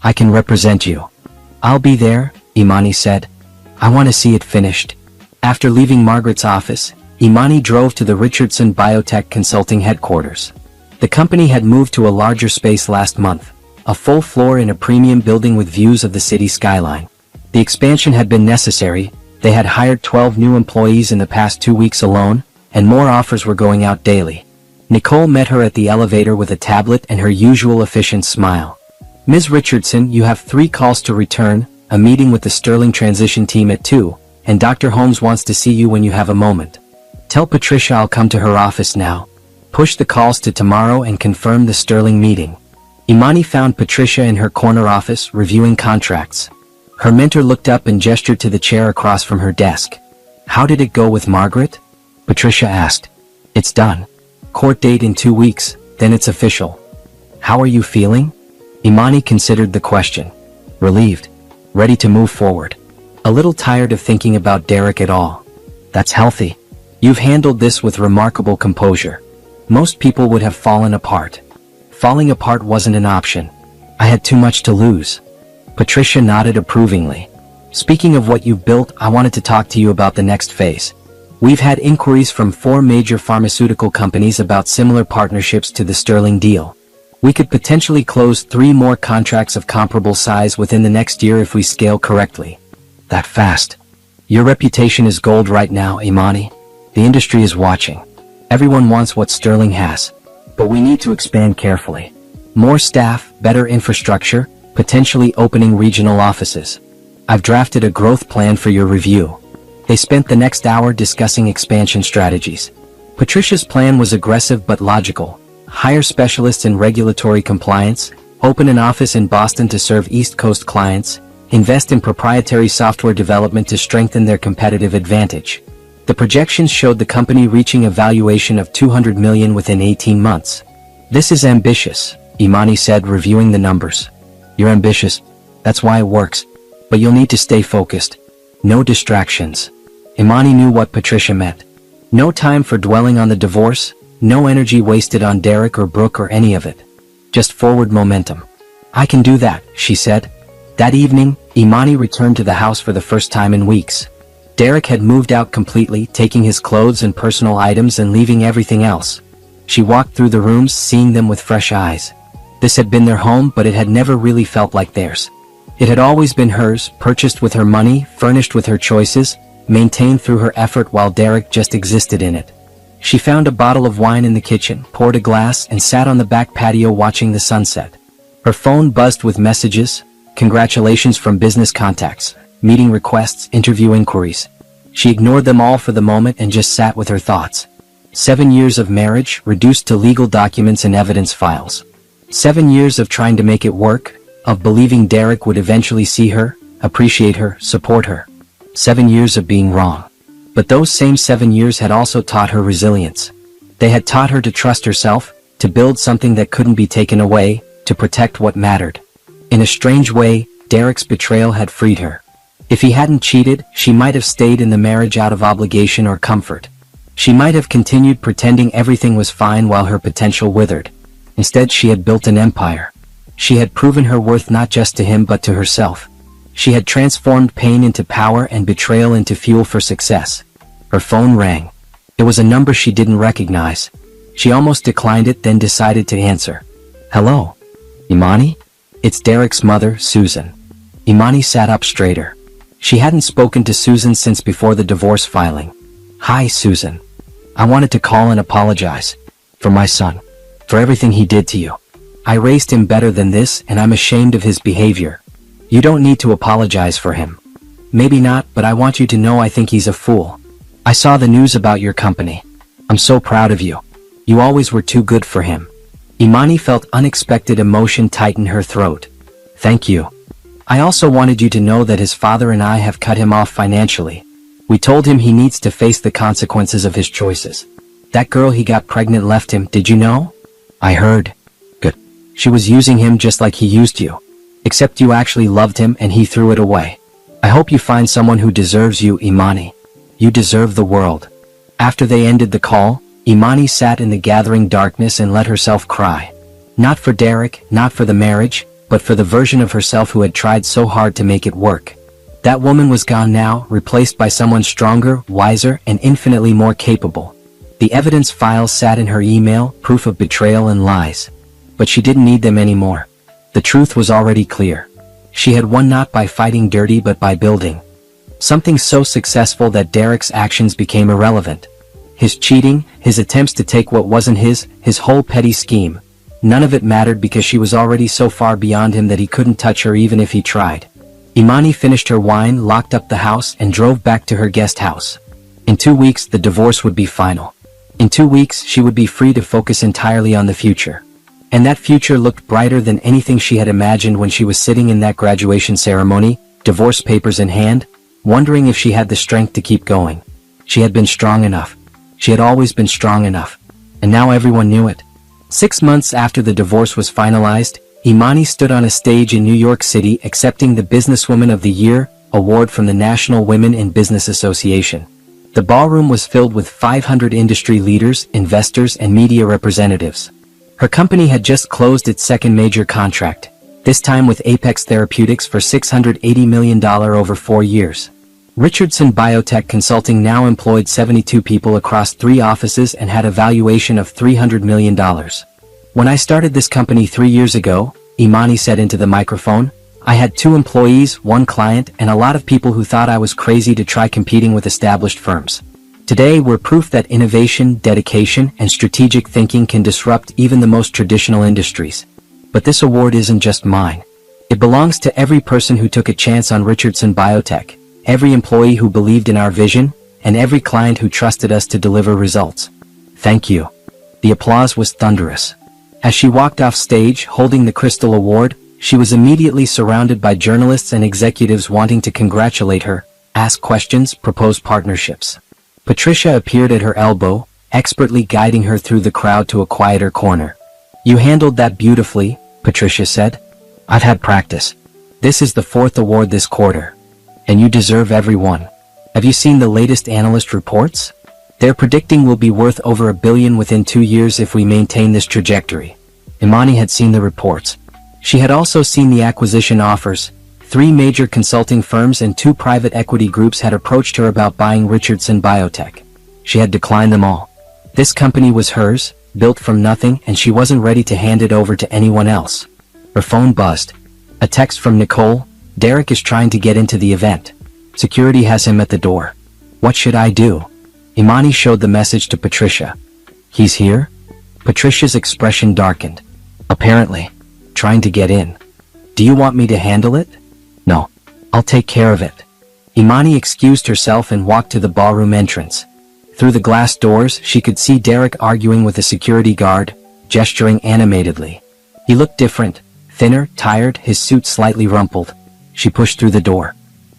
I can represent you. I'll be there, Imani said. I want to see it finished. After leaving Margaret's office, Imani drove to the Richardson Biotech Consulting headquarters. The company had moved to a larger space last month, a full floor in a premium building with views of the city skyline. The expansion had been necessary. They had hired 12 new employees in the past 2 weeks alone, and more offers were going out daily. Nicole met her at the elevator with a tablet and her usual efficient smile. Ms. Richardson, you have 3 calls to return, a meeting with the Sterling transition team at 2, and Dr. Holmes wants to see you when you have a moment. Tell Patricia I'll come to her office now. Push the calls to tomorrow and confirm the Sterling meeting. Imani found Patricia in her corner office, reviewing contracts. Her mentor looked up and gestured to the chair across from her desk. How did it go with Margaret? Patricia asked. It's done. Court date in 2 weeks, then it's official. How are you feeling? Imani considered the question. Relieved. Ready to move forward. A little tired of thinking about Derek at all. That's healthy. You've handled this with remarkable composure. Most people would have fallen apart. Falling apart wasn't an option. I had too much to lose. Patricia nodded approvingly. Speaking of what you've built, I wanted to talk to you about the next phase. We've had inquiries from 4 major pharmaceutical companies about similar partnerships to the Sterling deal. We could potentially close 3 more contracts of comparable size within the next year if we scale correctly. That fast. Your reputation is gold right now, Imani. The industry is watching. Everyone wants what Sterling has. But we need to expand carefully. More staff, better infrastructure, potentially opening regional offices. I've drafted a growth plan for your review. They spent the next hour discussing expansion strategies. Patricia's plan was aggressive but logical. Hire specialists in regulatory compliance, open an office in Boston to serve East Coast clients, invest in proprietary software development to strengthen their competitive advantage. The projections showed the company reaching a valuation of $200 million within 18 months. This is ambitious, Imani said, reviewing the numbers. You're ambitious. That's why it works. But you'll need to stay focused. No distractions. Imani knew what Patricia meant. No time for dwelling on the divorce, no energy wasted on Derek or Brooke or any of it. Just forward momentum. I can do that, she said. That evening, Imani returned to the house for the first time in weeks. Derek had moved out completely, taking his clothes and personal items and leaving everything else. She walked through the rooms, seeing them with fresh eyes. This had been their home, but it had never really felt like theirs. It had always been hers, purchased with her money, furnished with her choices, maintained through her effort while Derek just existed in it. She found a bottle of wine in the kitchen, poured a glass, and sat on the back patio watching the sunset. Her phone buzzed with messages, congratulations from business contacts, meeting requests, interview inquiries. She ignored them all for the moment and just sat with her thoughts. 7 years of marriage reduced to legal documents and evidence files. 7 years of trying to make it work, of believing Derek would eventually see her, appreciate her, support her. 7 years of being wrong. But those same 7 years had also taught her resilience. They had taught her to trust herself, to build something that couldn't be taken away, to protect what mattered. In a strange way, Derek's betrayal had freed her. If he hadn't cheated, she might have stayed in the marriage out of obligation or comfort. She might have continued pretending everything was fine while her potential withered. Instead, she had built an empire. She had proven her worth not just to him but to herself. She had transformed pain into power and betrayal into fuel for success. Her phone rang. It was a number she didn't recognize. She almost declined it, then decided to answer. Hello? Imani? It's Derek's mother, Susan. Imani sat up straighter. She hadn't spoken to Susan since before the divorce filing. Hi, Susan. I wanted to call and apologize. For my son. For everything he did to you. I raised him better than this, and I'm ashamed of his behavior. You don't need to apologize for him. Maybe not, but I want you to know I think he's a fool. I saw the news about your company. I'm so proud of you. You always were too good for him. Imani felt unexpected emotion tighten her throat. Thank you. I also wanted you to know that his father and I have cut him off financially. We told him he needs to face the consequences of his choices. That girl he got pregnant left him, did you know? I heard. Good. She was using him just like he used you. Except you actually loved him and he threw it away. I hope you find someone who deserves you, Imani. You deserve the world. After they ended the call, Imani sat in the gathering darkness and let herself cry. Not for Derek, not for the marriage, but for the version of herself who had tried so hard to make it work. That woman was gone now, replaced by someone stronger, wiser, and infinitely more capable. The evidence files sat in her email, proof of betrayal and lies. But she didn't need them anymore. The truth was already clear. She had won not by fighting dirty but by building. Something so successful that Derek's actions became irrelevant. His cheating, his attempts to take what wasn't his whole petty scheme. None of it mattered because she was already so far beyond him that he couldn't touch her even if he tried. Imani finished her wine, locked up the house, and drove back to her guest house. In 2 weeks, the divorce would be final. In 2 weeks, she would be free to focus entirely on the future. And that future looked brighter than anything she had imagined when she was sitting in that graduation ceremony, divorce papers in hand, wondering if she had the strength to keep going. She had been strong enough. She had always been strong enough. And now everyone knew it. 6 months after the divorce was finalized, Imani stood on a stage in New York City accepting the Businesswoman of the Year award from the National Women in Business Association. The ballroom was filled with 500 industry leaders, investors, and media representatives. Her company had just closed its second major contract, this time with Apex Therapeutics for $680 million over 4 years. Richardson Biotech Consulting now employed 72 people across 3 offices and had a valuation of $300 million. When I started this company 3 years ago, Imani said into the microphone, I had 2 employees, 1 client, and a lot of people who thought I was crazy to try competing with established firms. Today, we're proof that innovation, dedication, and strategic thinking can disrupt even the most traditional industries. But this award isn't just mine. It belongs to every person who took a chance on Richardson Biotech, every employee who believed in our vision, and every client who trusted us to deliver results. Thank you. The applause was thunderous. As she walked off stage holding the Crystal Award, she was immediately surrounded by journalists and executives wanting to congratulate her, ask questions, propose partnerships. Patricia appeared at her elbow, expertly guiding her through the crowd to a quieter corner. You handled that beautifully, Patricia said. I've had practice. This is the 4th award this quarter. And you deserve every one. Have you seen the latest analyst reports? They're predicting we'll be worth over $1 billion within 2 years if we maintain this trajectory. Imani had seen the reports. She had also seen the acquisition offers. 3 major consulting firms and 2 private equity groups had approached her about buying Richardson Biotech. She had declined them all. This company was hers, built from nothing, and she wasn't ready to hand it over to anyone else. Her phone buzzed. A text from Nicole. Derek is trying to get into the event. Security has him at the door. What should I do? Imani showed the message to Patricia. He's here? Patricia's expression darkened. Apparently. Trying to get in. Do you want me to handle it? No. I'll take care of it. Imani excused herself and walked to the ballroom entrance. Through the glass doors, she could see Derek arguing with a security guard, gesturing animatedly. He looked different, thinner, tired, his suit slightly rumpled. She pushed through the door.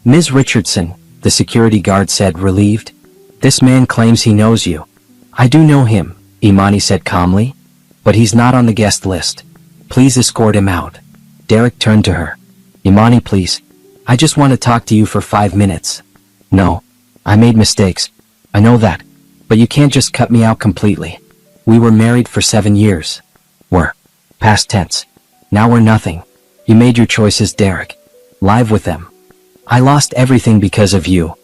Ms. Richardson, the security guard said, relieved. This man claims he knows you. I do know him, Imani said calmly. But he's not on the guest list. Please escort him out. Derek turned to her. Imani, please. I just want to talk to you for 5 minutes. No. I made mistakes. I know that. But you can't just cut me out completely. We were married for 7 years. We're. Past tense. Now we're nothing. You made your choices, Derek. Live with them. I lost everything because of you.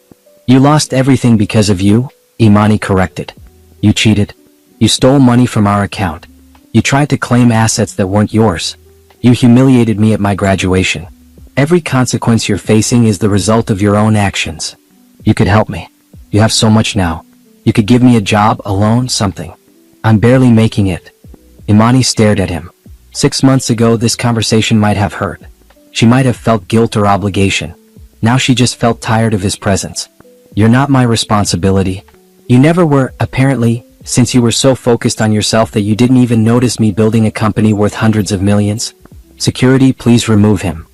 You lost everything because of you? Imani corrected. You cheated. You stole money from our account. You tried to claim assets that weren't yours. You humiliated me at my graduation. Every consequence you're facing is the result of your own actions. You could help me. You have so much now. You could give me a job, a loan, something. I'm barely making it. Imani stared at him. 6 months ago, this conversation might have hurt. She might have felt guilt or obligation. Now she just felt tired of his presence. You're not my responsibility. You never were, apparently, since you were so focused on yourself that you didn't even notice me building a company worth hundreds of millions. Security, please remove him.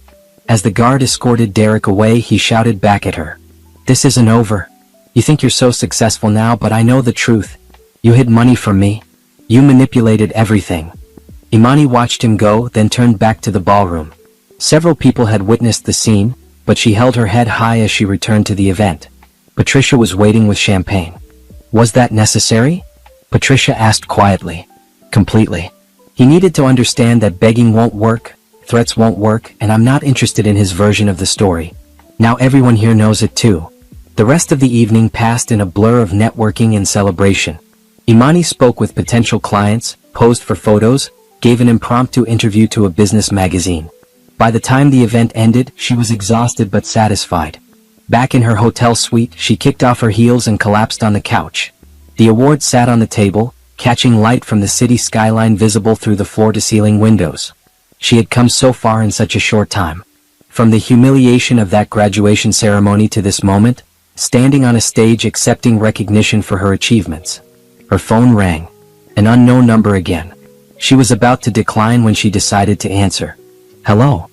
As the guard escorted Derek away, he shouted back at her. This isn't over. You think you're so successful now, but I know the truth. You hid money from me. You manipulated everything. Imani watched him go, then turned back to the ballroom. Several people had witnessed the scene, but she held her head high as she returned to the event. Patricia was waiting with champagne. Was that necessary? Patricia asked quietly. Completely. He needed to understand that begging won't work, threats won't work, and I'm not interested in his version of the story. Now everyone here knows it too. The rest of the evening passed in a blur of networking and celebration. Imani spoke with potential clients, posed for photos, gave an impromptu interview to a business magazine. By the time the event ended, she was exhausted but satisfied. Back in her hotel suite, she kicked off her heels and collapsed on the couch. The award sat on the table, catching light from the city skyline visible through the floor-to-ceiling windows. She had come so far in such a short time. From the humiliation of that graduation ceremony to this moment, standing on a stage accepting recognition for her achievements. Her phone rang. An unknown number again. She was about to decline when she decided to answer. Hello?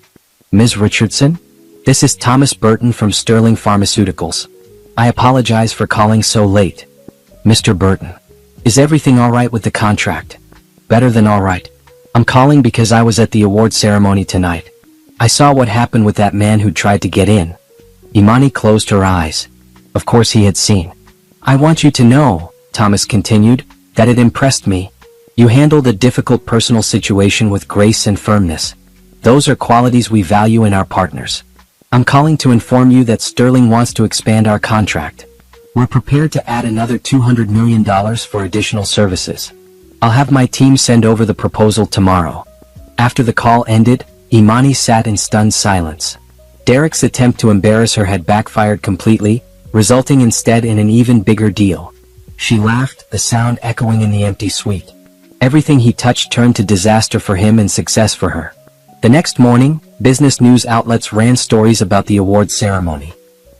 Ms. Richardson? This is Thomas Burton from Sterling Pharmaceuticals. I apologize for calling so late. Mr. Burton. Is everything alright with the contract? Better than alright. I'm calling because I was at the award ceremony tonight. I saw what happened with that man who tried to get in. Imani closed her eyes. Of course he had seen. I want you to know, Thomas continued, that it impressed me. You handled a difficult personal situation with grace and firmness. Those are qualities we value in our partners. I'm calling to inform you that Sterling wants to expand our contract. We're prepared to add another $200 million for additional services. I'll have my team send over the proposal tomorrow. After the call ended, Imani sat in stunned silence. Derek's attempt to embarrass her had backfired completely, resulting instead in an even bigger deal. She laughed, the sound echoing in the empty suite. Everything he touched turned to disaster for him and success for her. The next morning, business news outlets ran stories about the awards ceremony.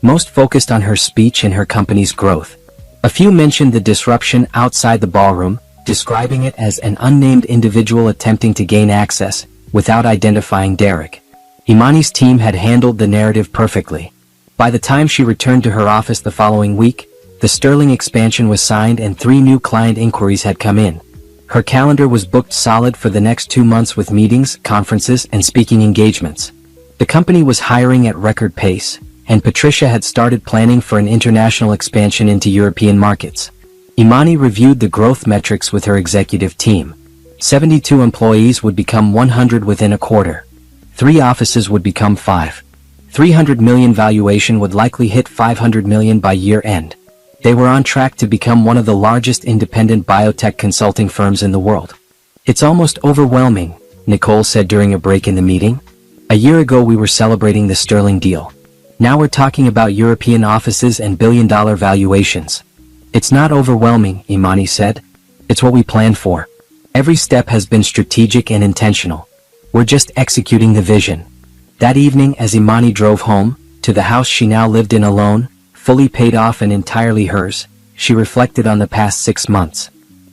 Most focused on her speech and her company's growth. A few mentioned the disruption outside the ballroom, describing it as an unnamed individual attempting to gain access, without identifying Derek. Imani's team had handled the narrative perfectly. By the time she returned to her office the following week, the Sterling expansion was signed and 3 new client inquiries had come in. Her calendar was booked solid for the next 2 months with meetings, conferences, and speaking engagements. The company was hiring at record pace, and Patricia had started planning for an international expansion into European markets. Imani reviewed the growth metrics with her executive team. 72 employees would become 100 within a quarter. 3 offices would become 5. 300 million valuation would likely hit 500 million by year end. They were on track to become one of the largest independent biotech consulting firms in the world. It's almost overwhelming, Nicole said during a break in the meeting. A year ago we were celebrating the Sterling deal. Now we're talking about European offices and billion-dollar valuations. It's not overwhelming, Imani said. It's what we planned for. Every step has been strategic and intentional. We're just executing the vision. That evening, as Imani drove home, to the house she now lived in alone, fully paid off and entirely hers, she reflected on the past 6 months.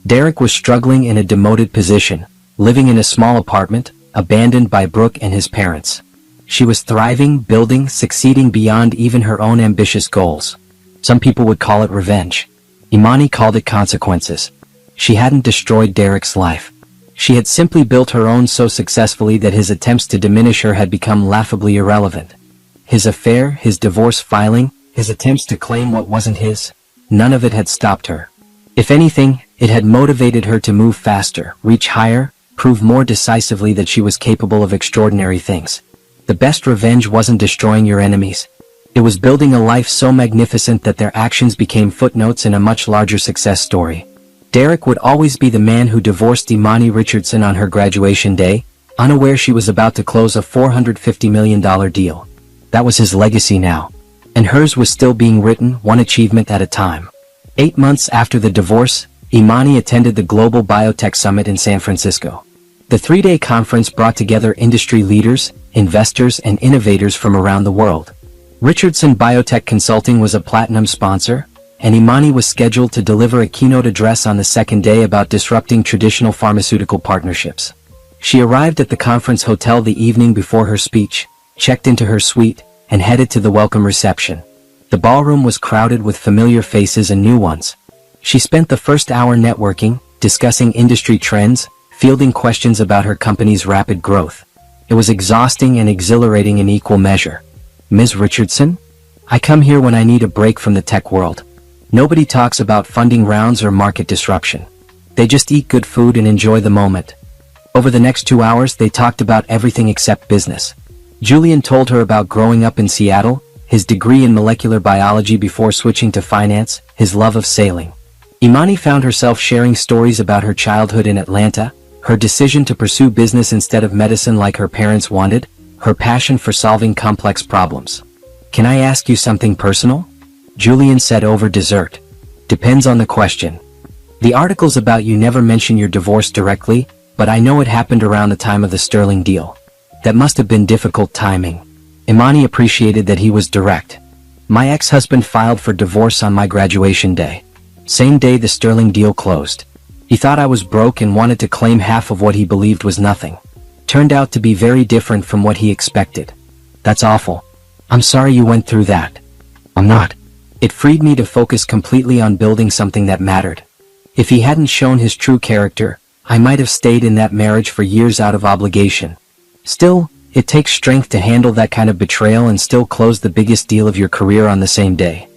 Derek was struggling in a demoted position, living in a small apartment, abandoned by Brooke and his parents. She was thriving, building, succeeding beyond even her own ambitious goals. Some people would call it revenge. Imani called it consequences. She hadn't destroyed Derek's life. She had simply built her own so successfully that his attempts to diminish her had become laughably irrelevant. His affair, his divorce filing, his attempts to claim what wasn't his, none of it had stopped her. If anything, it had motivated her to move faster, reach higher, prove more decisively that she was capable of extraordinary things. The best revenge wasn't destroying your enemies. It was building a life so magnificent that their actions became footnotes in a much larger success story. Derek would always be the man who divorced Imani Richardson on her graduation day, unaware she was about to close a $450 million deal. That was his legacy now. And hers was still being written, one achievement at a time. 8 months after the divorce, Imani attended the Global Biotech Summit in San Francisco. The 3-day conference brought together industry leaders, investors, and innovators from around the world. Richardson Biotech Consulting was a platinum sponsor, and Imani was scheduled to deliver a keynote address on the second day about disrupting traditional pharmaceutical partnerships. She arrived at the conference hotel the evening before her speech, checked into her suite, and headed to the welcome reception. The ballroom was crowded with familiar faces and new ones. She spent the first hour networking, discussing industry trends, fielding questions about her company's rapid growth. It was exhausting and exhilarating in equal measure. Ms. Richardson? I come here when I need a break from the tech world. Nobody talks about funding rounds or market disruption. They just eat good food and enjoy the moment. Over the next 2 hours, they talked about everything except business. Julian told her about growing up in Seattle, his degree in molecular biology before switching to finance, his love of sailing. Imani found herself sharing stories about her childhood in Atlanta, her decision to pursue business instead of medicine like her parents wanted, her passion for solving complex problems. Can I ask you something personal? Julian said over dessert. Depends on the question. The articles about you never mention your divorce directly, but I know it happened around the time of the Sterling deal. That must have been difficult timing. Imani appreciated that he was direct. My ex-husband filed for divorce on my graduation day. Same day the Sterling deal closed. He thought I was broke and wanted to claim half of what he believed was nothing. Turned out to be very different from what he expected. That's awful. I'm sorry you went through that. I'm not. It freed me to focus completely on building something that mattered. If he hadn't shown his true character, I might have stayed in that marriage for years out of obligation. Still, it takes strength to handle that kind of betrayal and still close the biggest deal of your career on the same day.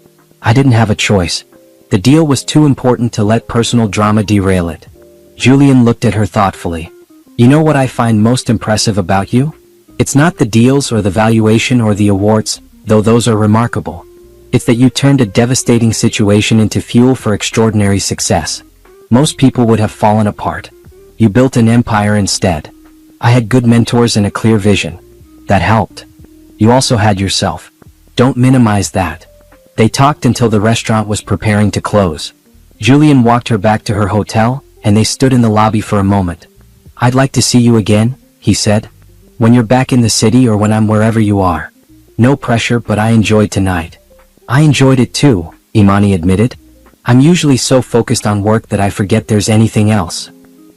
I didn't have a choice. The deal was too important to let personal drama derail it. Julian looked at her thoughtfully. You know what I find most impressive about you? It's not the deals or the valuation or the awards, though those are remarkable. It's that you turned a devastating situation into fuel for extraordinary success. Most people would have fallen apart. You built an empire instead. I had good mentors and a clear vision. That helped. You also had yourself. Don't minimize that. They talked until the restaurant was preparing to close. Julian walked her back to her hotel, and they stood in the lobby for a moment. I'd like to see you again, he said. When you're back in the city or when I'm wherever you are. No pressure, but I enjoyed tonight. I enjoyed it too, Imani admitted. I'm usually so focused on work that I forget there's anything else.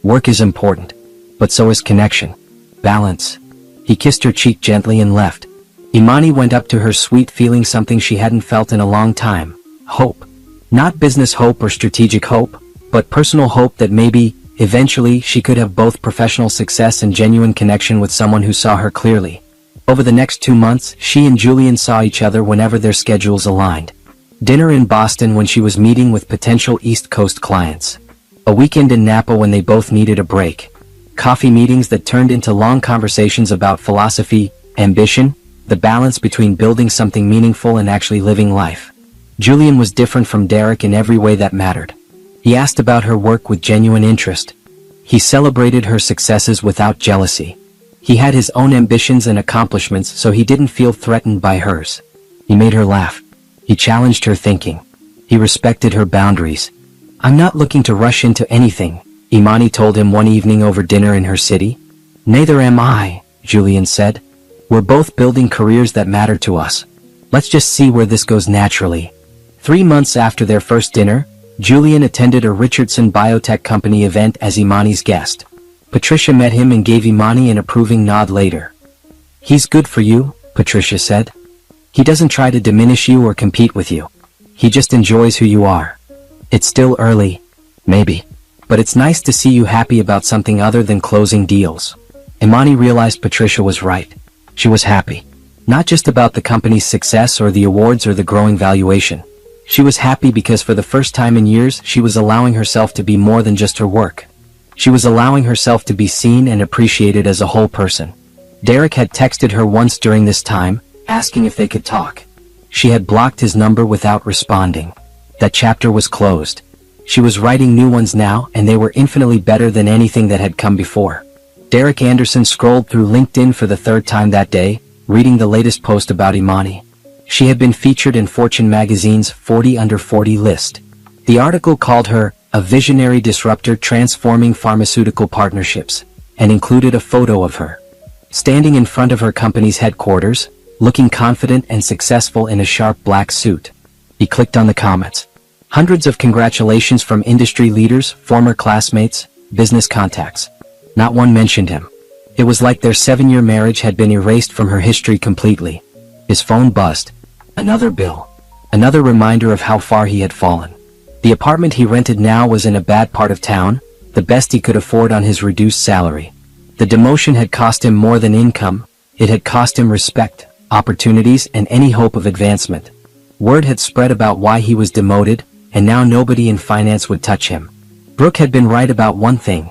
Work is important, but so is connection. Balance. He kissed her cheek gently and left. Imani went up to her suite feeling something she hadn't felt in a long time. Hope. Not business hope or strategic hope, but personal hope that maybe, eventually, she could have both professional success and genuine connection with someone who saw her clearly. Over the next 2 months, she and Julian saw each other whenever their schedules aligned. Dinner in Boston when she was meeting with potential East Coast clients. A weekend in Napa when they both needed a break. Coffee meetings that turned into long conversations about philosophy, ambition, the balance between building something meaningful and actually living life. Julian was different from Derek in every way that mattered. He asked about her work with genuine interest. He celebrated her successes without jealousy. He had his own ambitions and accomplishments, so he didn't feel threatened by hers. He made her laugh. He challenged her thinking. He respected her boundaries. "I'm not looking to rush into anything," Imani told him one evening over dinner in her city. "Neither am I," Julian said. "We're both building careers that matter to us. Let's just see where this goes naturally." 3 months after their first dinner, Julian attended a Richardson biotech company event as Imani's guest. Patricia met him and gave Imani an approving nod later. "He's good for you," Patricia said. "He doesn't try to diminish you or compete with you. He just enjoys who you are. It's still early, maybe, but it's nice to see you happy about something other than closing deals." Imani realized Patricia was right. She was happy. Not just about the company's success or the awards or the growing valuation. She was happy because for the first time in years she was allowing herself to be more than just her work. She was allowing herself to be seen and appreciated as a whole person. Derek had texted her once during this time, asking if they could talk. She had blocked his number without responding. That chapter was closed. She was writing new ones now, and they were infinitely better than anything that had come before. Derek Anderson scrolled through LinkedIn for the third time that day, reading the latest post about Imani. She had been featured in Fortune magazine's 40 Under 40 list. The article called her a visionary disruptor transforming pharmaceutical partnerships, and included a photo of her standing in front of her company's headquarters, looking confident and successful in a sharp black suit. He clicked on the comments. Hundreds of congratulations from industry leaders, former classmates, business contacts. Not one mentioned him. It was like their 7-year marriage had been erased from her history completely. His phone buzzed. Another bill. Another reminder of how far he had fallen. The apartment he rented now was in a bad part of town, the best he could afford on his reduced salary. The demotion had cost him more than income. It had cost him respect, opportunities, and any hope of advancement. Word had spread about why he was demoted, and now nobody in finance would touch him. Brooke had been right about one thing.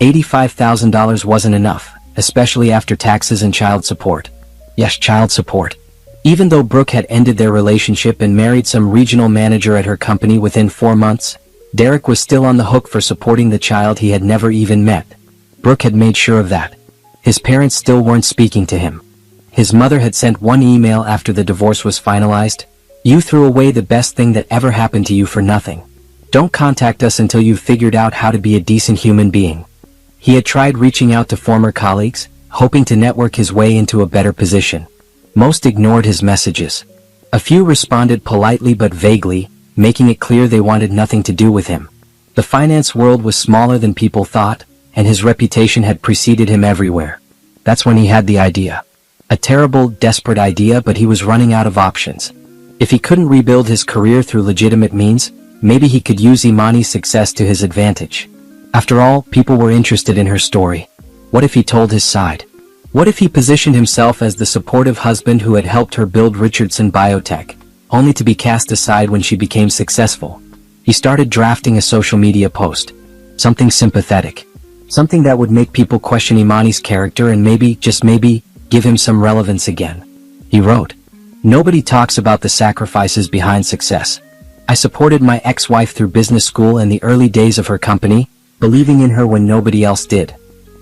$85,000 wasn't enough, especially after taxes and child support. Yes, child support. Even though Brooke had ended their relationship and married some regional manager at her company within 4 months, Derek was still on the hook for supporting the child he had never even met. Brooke had made sure of that. His parents still weren't speaking to him. His mother had sent one email after the divorce was finalized. "You threw away the best thing that ever happened to you for nothing. Don't contact us until you've figured out how to be a decent human being." He had tried reaching out to former colleagues, hoping to network his way into a better position. Most ignored his messages. A few responded politely but vaguely, making it clear they wanted nothing to do with him. The finance world was smaller than people thought, and his reputation had preceded him everywhere. That's when he had the idea. A terrible, desperate idea, but he was running out of options. If he couldn't rebuild his career through legitimate means, maybe he could use Imani's success to his advantage. After all, people were interested in her story. What if he told his side? What if he positioned himself as the supportive husband who had helped her build Richardson Biotech, only to be cast aside when she became successful? He started drafting a social media post. Something sympathetic. Something that would make people question Imani's character and maybe, just maybe, give him some relevance again. He wrote, "Nobody talks about the sacrifices behind success. I supported my ex-wife through business school and the early days of her company, believing in her when nobody else did.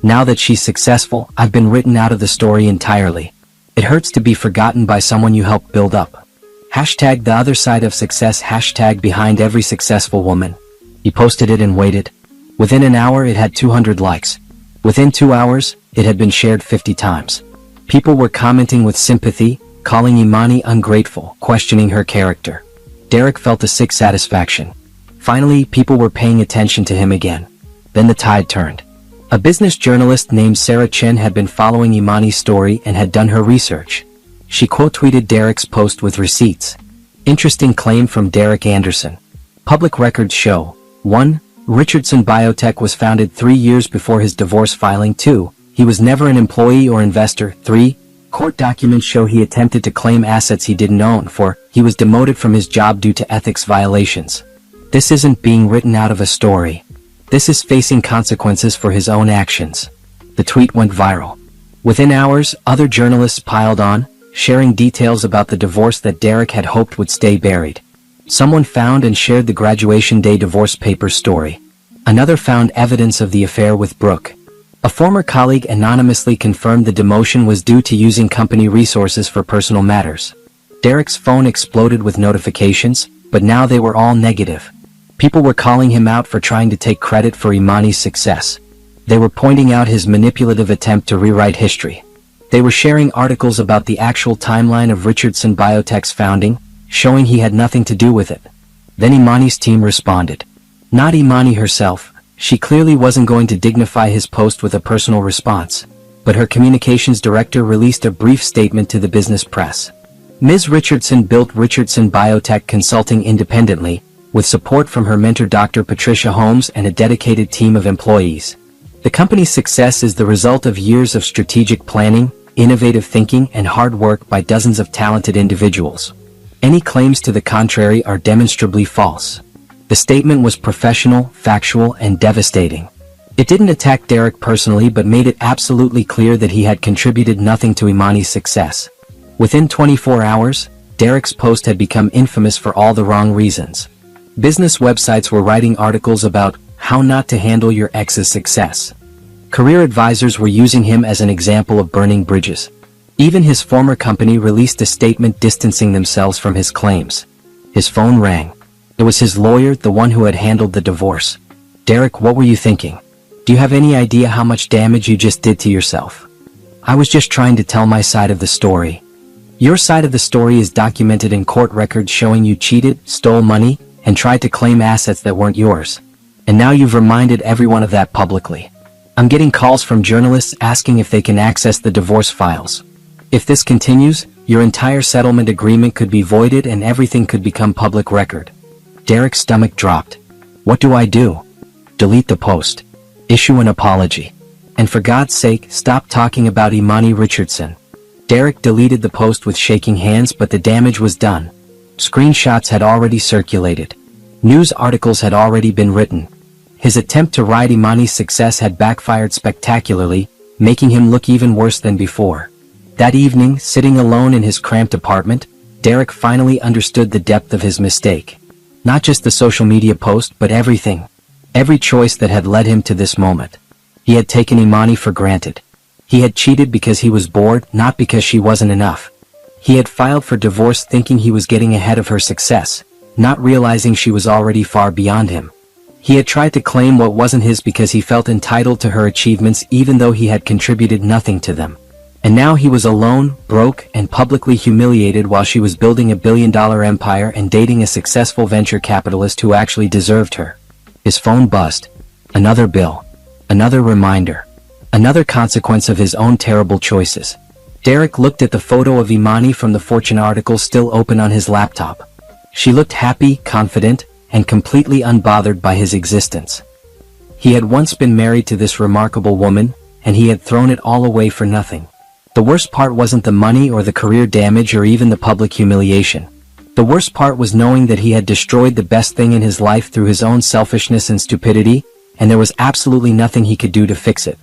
Now that she's successful, I've been written out of the story entirely. It hurts to be forgotten by someone you helped build up. Hashtag the other side of success, hashtag behind every successful woman." He posted it and waited. Within an hour it had 200 likes. Within 2 hours, it had been shared 50 times. People were commenting with sympathy, calling Imani ungrateful, questioning her character. Derek felt a sick satisfaction. Finally, people were paying attention to him again. Then the tide turned. A business journalist named Sarah Chen had been following Imani's story and had done her research. She quote-tweeted Derek's post with receipts. Interesting claim from Derek Anderson. Public records show, 1. Richardson Biotech was founded 3 years before his divorce filing. 2. He was never an employee or investor. 3. Court documents show he attempted to claim assets he didn't own. 4. He was demoted from his job due to ethics violations. This isn't being written out of a story. This is facing consequences for his own actions. The tweet went viral. Within hours, other journalists piled on, sharing details about the divorce that Derek had hoped would stay buried. Someone found and shared the graduation day divorce papers story. Another found evidence of the affair with Brooke. A former colleague anonymously confirmed the demotion was due to using company resources for personal matters. Derek's phone exploded with notifications, but now they were all negative. People were calling him out for trying to take credit for Imani's success. They were pointing out his manipulative attempt to rewrite history. They were sharing articles about the actual timeline of Richardson Biotech's founding, showing he had nothing to do with it. Then Imani's team responded. Not Imani herself. She clearly wasn't going to dignify his post with a personal response, but her communications director released a brief statement to the business press. Ms. Richardson built Richardson Biotech Consulting independently, with support from her mentor Dr. Patricia Holmes and a dedicated team of employees. The company's success is the result of years of strategic planning, innovative thinking, and hard work by dozens of talented individuals. Any claims to the contrary are demonstrably false. The statement was professional, factual, and devastating. It didn't attack Derek personally but made it absolutely clear that he had contributed nothing to Imani's success. Within 24 hours, Derek's post had become infamous for all the wrong reasons. Business websites were writing articles about how not to handle your ex's success. Career advisors were using him as an example of burning bridges. Even his former company released a statement distancing themselves from his claims. His phone rang. It was his lawyer, the one who had handled the divorce. Derek, what were you thinking? Do you have any idea how much damage you just did to yourself? I was just trying to tell my side of the story. Your side of the story is documented in court records showing you cheated, stole money, and tried to claim assets that weren't yours. And now you've reminded everyone of that publicly. I'm getting calls from journalists asking if they can access the divorce files. If this continues, your entire settlement agreement could be voided and everything could become public record. Derek's stomach dropped. What do I do? Delete the post. Issue an apology. And for God's sake, stop talking about Imani Richardson. Derek deleted the post with shaking hands, but the damage was done. Screenshots had already circulated. News articles had already been written. His attempt to ride Imani's success had backfired spectacularly, making him look even worse than before. That evening, sitting alone in his cramped apartment, Derek finally understood the depth of his mistake. Not just the social media post, but everything. Every choice that had led him to this moment. He had taken Imani for granted. He had cheated because he was bored, not because she wasn't enough. He had filed for divorce thinking he was getting ahead of her success, not realizing she was already far beyond him. He had tried to claim what wasn't his because he felt entitled to her achievements even though he had contributed nothing to them. And now he was alone, broke, and publicly humiliated while she was building a billion-dollar empire and dating a successful venture capitalist who actually deserved her. His phone buzzed. Another bill. Another reminder. Another consequence of his own terrible choices. Derek looked at the photo of Imani from the Fortune article still open on his laptop. She looked happy, confident, and completely unbothered by his existence. He had once been married to this remarkable woman, and he had thrown it all away for nothing. The worst part wasn't the money or the career damage or even the public humiliation. The worst part was knowing that he had destroyed the best thing in his life through his own selfishness and stupidity, and there was absolutely nothing he could do to fix it.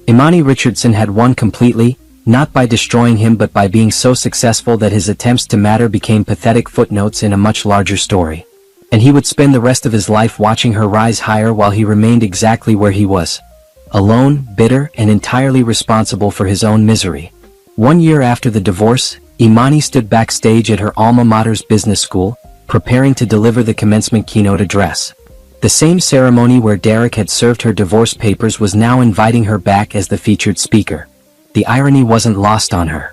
Imani Richardson had won completely, not by destroying him but by being so successful that his attempts to matter became pathetic footnotes in a much larger story. And he would spend the rest of his life watching her rise higher while he remained exactly where he was. Alone, bitter, and entirely responsible for his own misery. 1 year after the divorce, Imani stood backstage at her alma mater's business school, preparing to deliver the commencement keynote address. The same ceremony where Derek had served her divorce papers was now inviting her back as the featured speaker. The irony wasn't lost on her.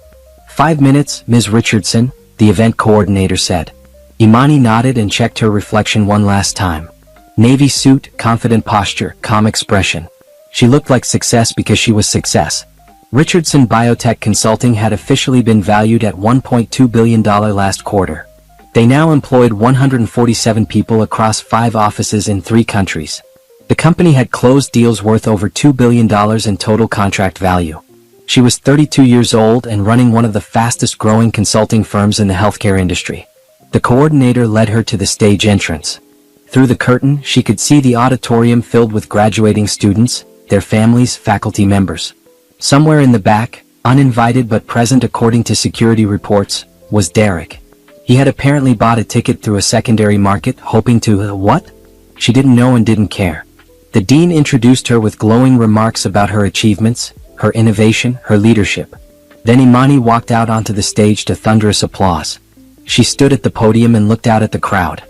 5 minutes, Ms. Richardson, the event coordinator said. Imani nodded and checked her reflection one last time. Navy suit, confident posture, calm expression. She looked like success because she was success. Richardson Biotech Consulting had officially been valued at $1.2 billion last quarter. They now employed 147 people across 5 offices in 3 countries. The company had closed deals worth over $2 billion in total contract value. She was 32 years old and running one of the fastest growing consulting firms in the healthcare industry. The coordinator led her to the stage entrance. Through the curtain, she could see the auditorium filled with graduating students, their families, faculty members. Somewhere in the back, uninvited but present according to security reports, was Derek. He had apparently bought a ticket through a secondary market, hoping to, what? She didn't know and didn't care. The dean introduced her with glowing remarks about her achievements, her innovation, her leadership. Then Imani walked out onto the stage to thunderous applause. She stood at the podium and looked out at the crowd.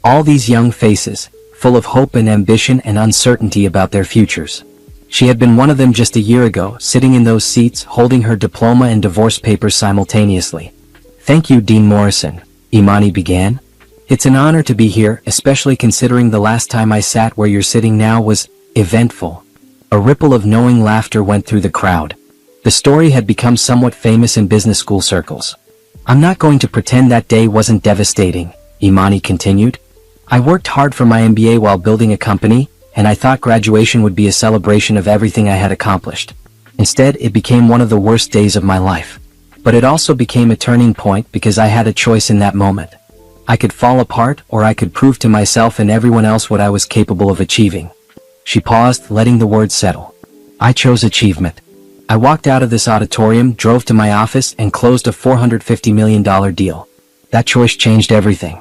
All these young faces, full of hope and ambition and uncertainty about their futures. She had been one of them just a year ago, sitting in those seats holding her diploma and divorce papers simultaneously. "Thank you, Dean Morrison," Imani began. "It's an honor to be here, especially considering the last time I sat where you're sitting now was eventful." A ripple of knowing laughter went through the crowd. The story had become somewhat famous in business school circles. "I'm not going to pretend that day wasn't devastating," Imani continued. "I worked hard for my MBA while building a company, and I thought graduation would be a celebration of everything I had accomplished. Instead, it became one of the worst days of my life. But it also became a turning point because I had a choice in that moment. I could fall apart, or I could prove to myself and everyone else what I was capable of achieving." She paused, letting the words settle. "I chose achievement. I walked out of this auditorium, drove to my office, and closed a $450 million deal. That choice changed everything.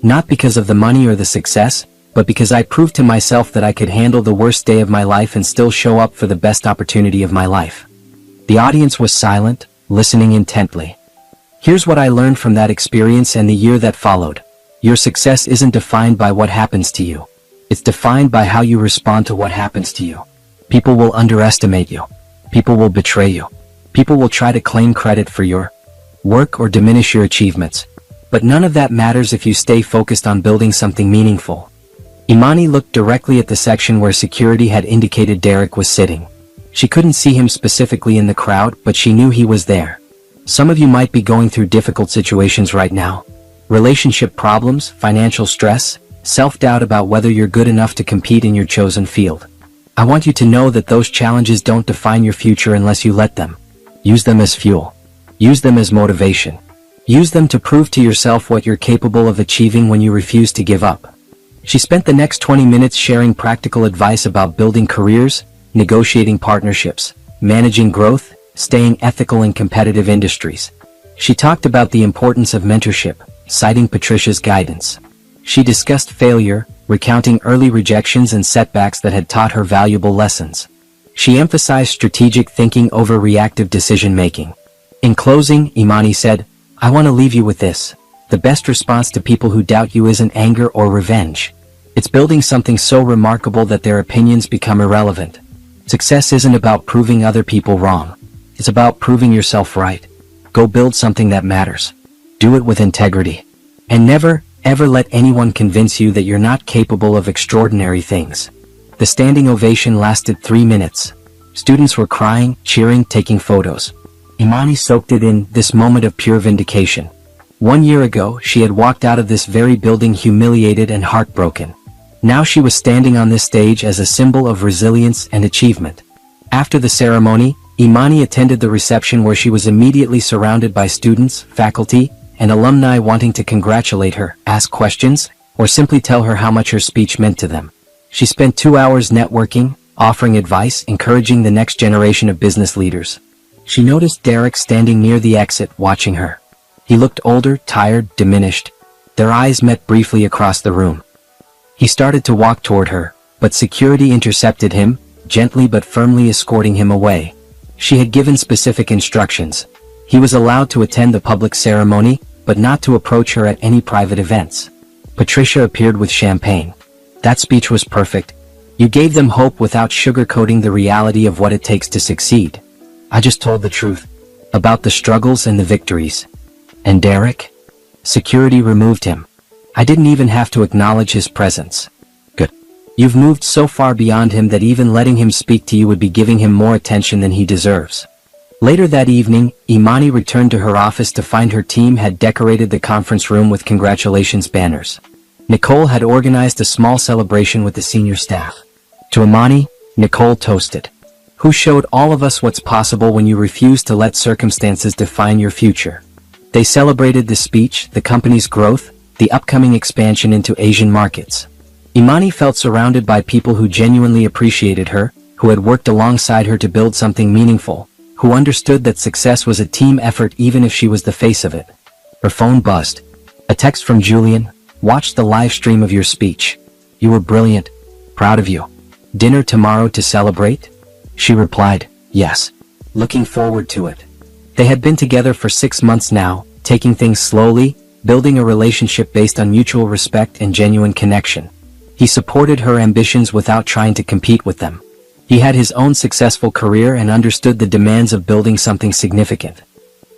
Not because of the money or the success, but because I proved to myself that I could handle the worst day of my life and still show up for the best opportunity of my life." The audience was silent, listening intently. "Here's what I learned from that experience and the year that followed. Your success isn't defined by what happens to you. It's defined by how you respond to what happens to you. People will underestimate you. People will betray you. People will try to claim credit for your work or diminish your achievements. But none of that matters if you stay focused on building something meaningful." Imani looked directly at the section where security had indicated Derek was sitting. She couldn't see him specifically in the crowd, but she knew he was there. Some of you might be going through difficult situations right now. Relationship problems, financial stress, self-doubt about whether you're good enough to compete in your chosen field. I want you to know that those challenges don't define your future unless you let them. Use them as fuel. Use them as motivation. Use them to prove to yourself what you're capable of achieving when you refuse to give up. She spent the next 20 minutes sharing practical advice about building careers, negotiating partnerships, managing growth, staying ethical in competitive industries. She talked about the importance of mentorship, citing Patricia's guidance. She discussed failure, recounting early rejections and setbacks that had taught her valuable lessons. She emphasized strategic thinking over reactive decision-making. In closing, Imani said, "I want to leave you with this. The best response to people who doubt you isn't anger or revenge. It's building something so remarkable that their opinions become irrelevant. Success isn't about proving other people wrong. It's about proving yourself right. Go build something that matters. Do it with integrity. And never, ever let anyone convince you that you're not capable of extraordinary things." The standing ovation lasted 3 minutes. Students were crying, cheering, taking photos. Imani soaked it in, this moment of pure vindication. 1 year ago, she had walked out of this very building humiliated and heartbroken. Now she was standing on this stage as a symbol of resilience and achievement. After the ceremony, Imani attended the reception where she was immediately surrounded by students, faculty, and alumni wanting to congratulate her, ask questions, or simply tell her how much her speech meant to them. She spent 2 hours networking, offering advice, encouraging the next generation of business leaders. She noticed Derek standing near the exit, watching her. He looked older, tired, diminished. Their eyes met briefly across the room. He started to walk toward her, but security intercepted him, gently but firmly escorting him away. She had given specific instructions. He was allowed to attend the public ceremony, but not to approach her at any private events. Patricia appeared with champagne. "That speech was perfect. You gave them hope without sugarcoating the reality of what it takes to succeed. I just told the truth. About the struggles and the victories." "And Derek?" Security removed him. "I didn't even have to acknowledge his presence." "Good. You've moved so far beyond him that even letting him speak to you would be giving him more attention than he deserves." Later that evening, Imani returned to her office to find her team had decorated the conference room with congratulations banners. Nicole had organized a small celebration with the senior staff. To Imani, Nicole toasted, "Who showed all of us what's possible when you refuse to let circumstances define your future." They celebrated the speech, the company's growth, the upcoming expansion into Asian markets. Imani felt surrounded by people who genuinely appreciated her, who had worked alongside her to build something meaningful, who understood that success was a team effort even if she was the face of it. Her phone buzzed. A text from Julian: "Watched the live stream of your speech. You were brilliant. Proud of you. Dinner tomorrow to celebrate?" She replied, "Yes. Looking forward to it." They had been together for 6 months now, taking things slowly, building a relationship based on mutual respect and genuine connection. He supported her ambitions without trying to compete with them. He had his own successful career and understood the demands of building something significant.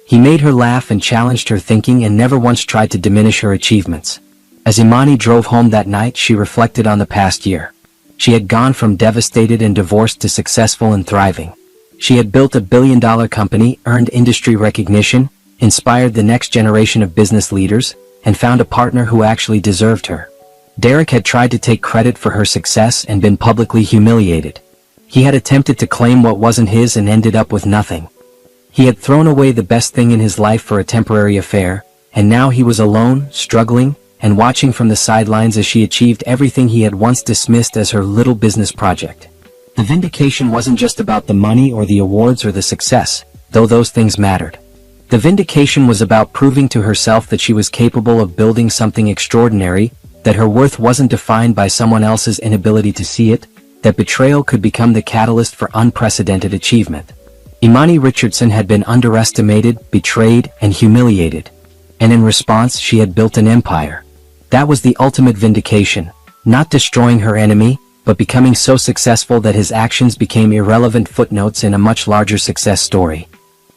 He made her laugh and challenged her thinking and never once tried to diminish her achievements. As Imani drove home that night, she reflected on the past year. She had gone from devastated and divorced to successful and thriving. She had built a billion-dollar company, earned industry recognition, inspired the next generation of business leaders, and found a partner who actually deserved her. Derek had tried to take credit for her success and been publicly humiliated. He had attempted to claim what wasn't his and ended up with nothing. He had thrown away the best thing in his life for a temporary affair, and now he was alone, struggling, and watching from the sidelines as she achieved everything he had once dismissed as her little business project. The vindication wasn't just about the money or the awards or the success, though those things mattered. The vindication was about proving to herself that she was capable of building something extraordinary, that her worth wasn't defined by someone else's inability to see it, that betrayal could become the catalyst for unprecedented achievement. Imani Richardson had been underestimated, betrayed, and humiliated. And in response, she had built an empire. That was the ultimate vindication, not destroying her enemy, but becoming so successful that his actions became irrelevant footnotes in a much larger success story.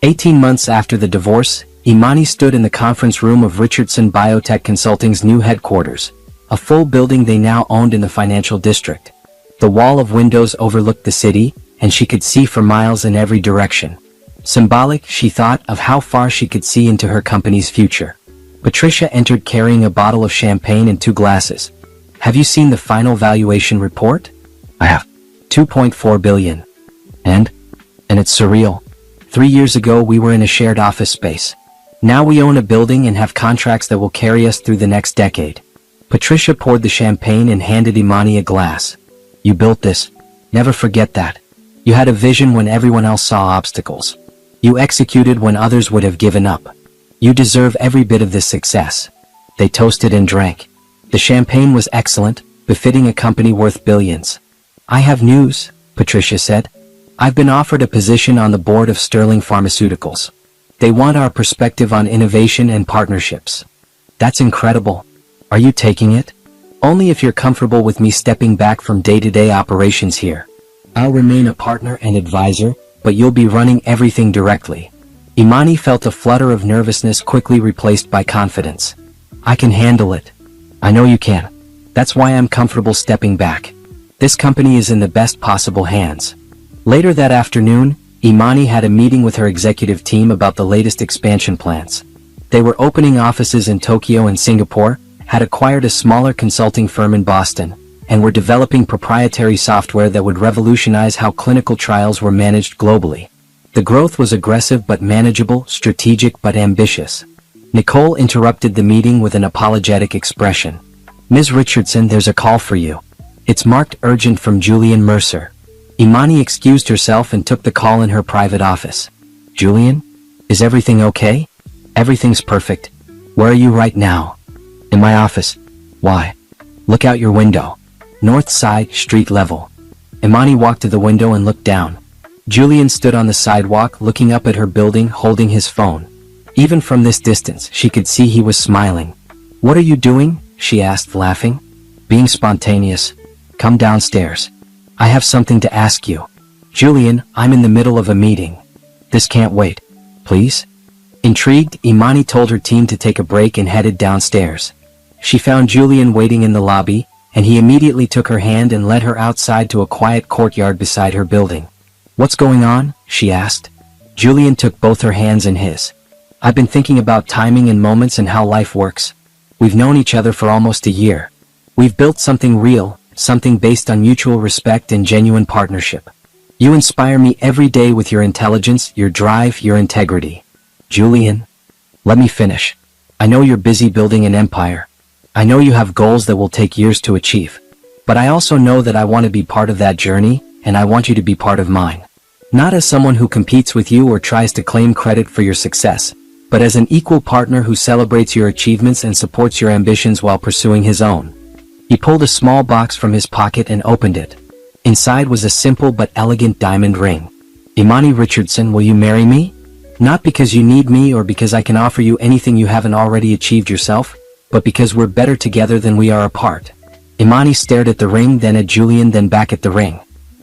18 months after the divorce, Imani stood in the conference room of Richardson Biotech Consulting's new headquarters, a full building they now owned in the financial district. The wall of windows overlooked the city, and she could see for miles in every direction. Symbolic, she thought, of how far she could see into her company's future. Patricia entered carrying a bottle of champagne and 2 glasses. "Have you seen the final valuation report?" "I have. 2.4 billion. And it's surreal. 3 years ago we were in a shared office space. Now we own a building and have contracts that will carry us through the next decade." Patricia poured the champagne and handed Imani a glass. "You built this. Never forget that. You had a vision when everyone else saw obstacles. You executed when others would have given up. You deserve every bit of this success." They toasted and drank. The champagne was excellent, befitting a company worth billions. "I have news," Patricia said. "I've been offered a position on the board of Sterling Pharmaceuticals. They want our perspective on innovation and partnerships." "That's incredible. Are you taking it?" "Only if you're comfortable with me stepping back from day-to-day operations here. I'll remain a partner and advisor, but you'll be running everything directly." Imani felt a flutter of nervousness quickly replaced by confidence. "I can handle it. I know you can. That's why I'm comfortable stepping back. This company is in the best possible hands." Later that afternoon, Imani had a meeting with her executive team about the latest expansion plans. They were opening offices in Tokyo and Singapore, had acquired a smaller consulting firm in Boston, and were developing proprietary software that would revolutionize how clinical trials were managed globally. The growth was aggressive but manageable, strategic but ambitious. Nicole interrupted the meeting with an apologetic expression. "Ms. Richardson, there's a call for you. It's marked urgent from Julian Mercer." Imani excused herself and took the call in her private office. "Julian? Is everything okay?" "Everything's perfect. Where are you right now?" "In my office." "Why?" "Look out your window. North side, street level." Imani walked to the window and looked down. Julian stood on the sidewalk looking up at her building, holding his phone. Even from this distance, she could see he was smiling. "What are you doing?" she asked, laughing. "Being spontaneous. Come downstairs. I have something to ask you." "Julian, I'm in the middle of a meeting. This can't wait. Please?" Intrigued, Imani told her team to take a break and headed downstairs. She found Julian waiting in the lobby, and he immediately took her hand and led her outside to a quiet courtyard beside her building. "What's going on?" she asked. Julian took both her hands in his. "I've been thinking about timing and moments and how life works. We've known each other for almost a year. We've built something real, something based on mutual respect and genuine partnership. You inspire me every day with your intelligence, your drive, your integrity." "Julian, let me finish. I know you're busy building an empire. I know you have goals that will take years to achieve. But I also know that I want to be part of that journey, and I want you to be part of mine. Not as someone who competes with you or tries to claim credit for your success, but as an equal partner who celebrates your achievements and supports your ambitions while pursuing his own." He pulled a small box from his pocket and opened it. Inside was a simple but elegant diamond ring. "Imani Richardson, will you marry me?" Not because you need me or because I can offer you anything you haven't already achieved yourself, but because we're better together than we are apart. Imani stared at the ring, then at Julian, then back at the ring.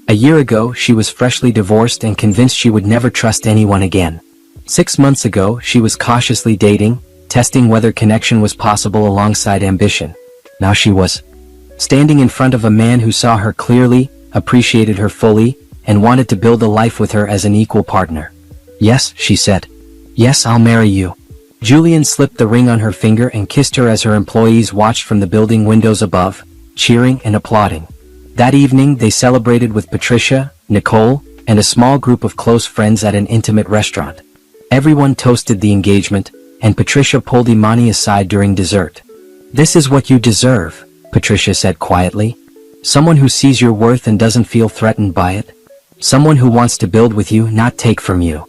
A year ago, she was freshly divorced and convinced she would never trust anyone again. 6 months ago, she was cautiously dating, testing whether connection was possible alongside ambition. Now she was standing in front of a man who saw her clearly, appreciated her fully, and wanted to build a life with her as an equal partner. "Yes," she said. "Yes, I'll marry you." Julian slipped the ring on her finger and kissed her as her employees watched from the building windows above, cheering and applauding. That evening, they celebrated with Patricia, Nicole, and a small group of close friends at an intimate restaurant. Everyone toasted the engagement, and Patricia pulled Imani aside during dessert. "This is what you deserve," Patricia said quietly. "Someone who sees your worth and doesn't feel threatened by it. Someone who wants to build with you, not take from you."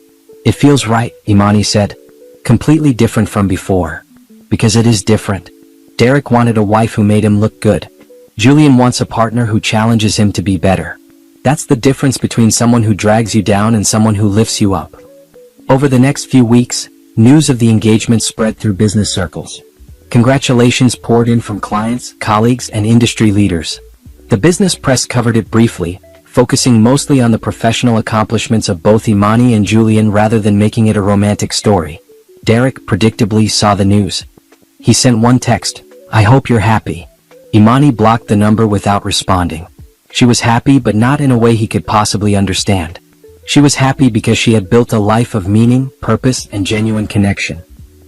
"It feels right," Imani said. "Completely different from before." "Because it is different." Derek wanted a wife who made him look good. Julian wants a partner who challenges him to be better. That's the difference between someone who drags you down and someone who lifts you up. Over the next few weeks, news of the engagement spread through business circles. Congratulations poured in from clients, colleagues, and industry leaders. The business press covered it briefly, focusing mostly on the professional accomplishments of both Imani and Julian rather than making it a romantic story. Derek predictably saw the news. He sent one text, "I hope you're happy." Imani blocked the number without responding. She was happy, but not in a way he could possibly understand. She was happy because she had built a life of meaning, purpose, and genuine connection.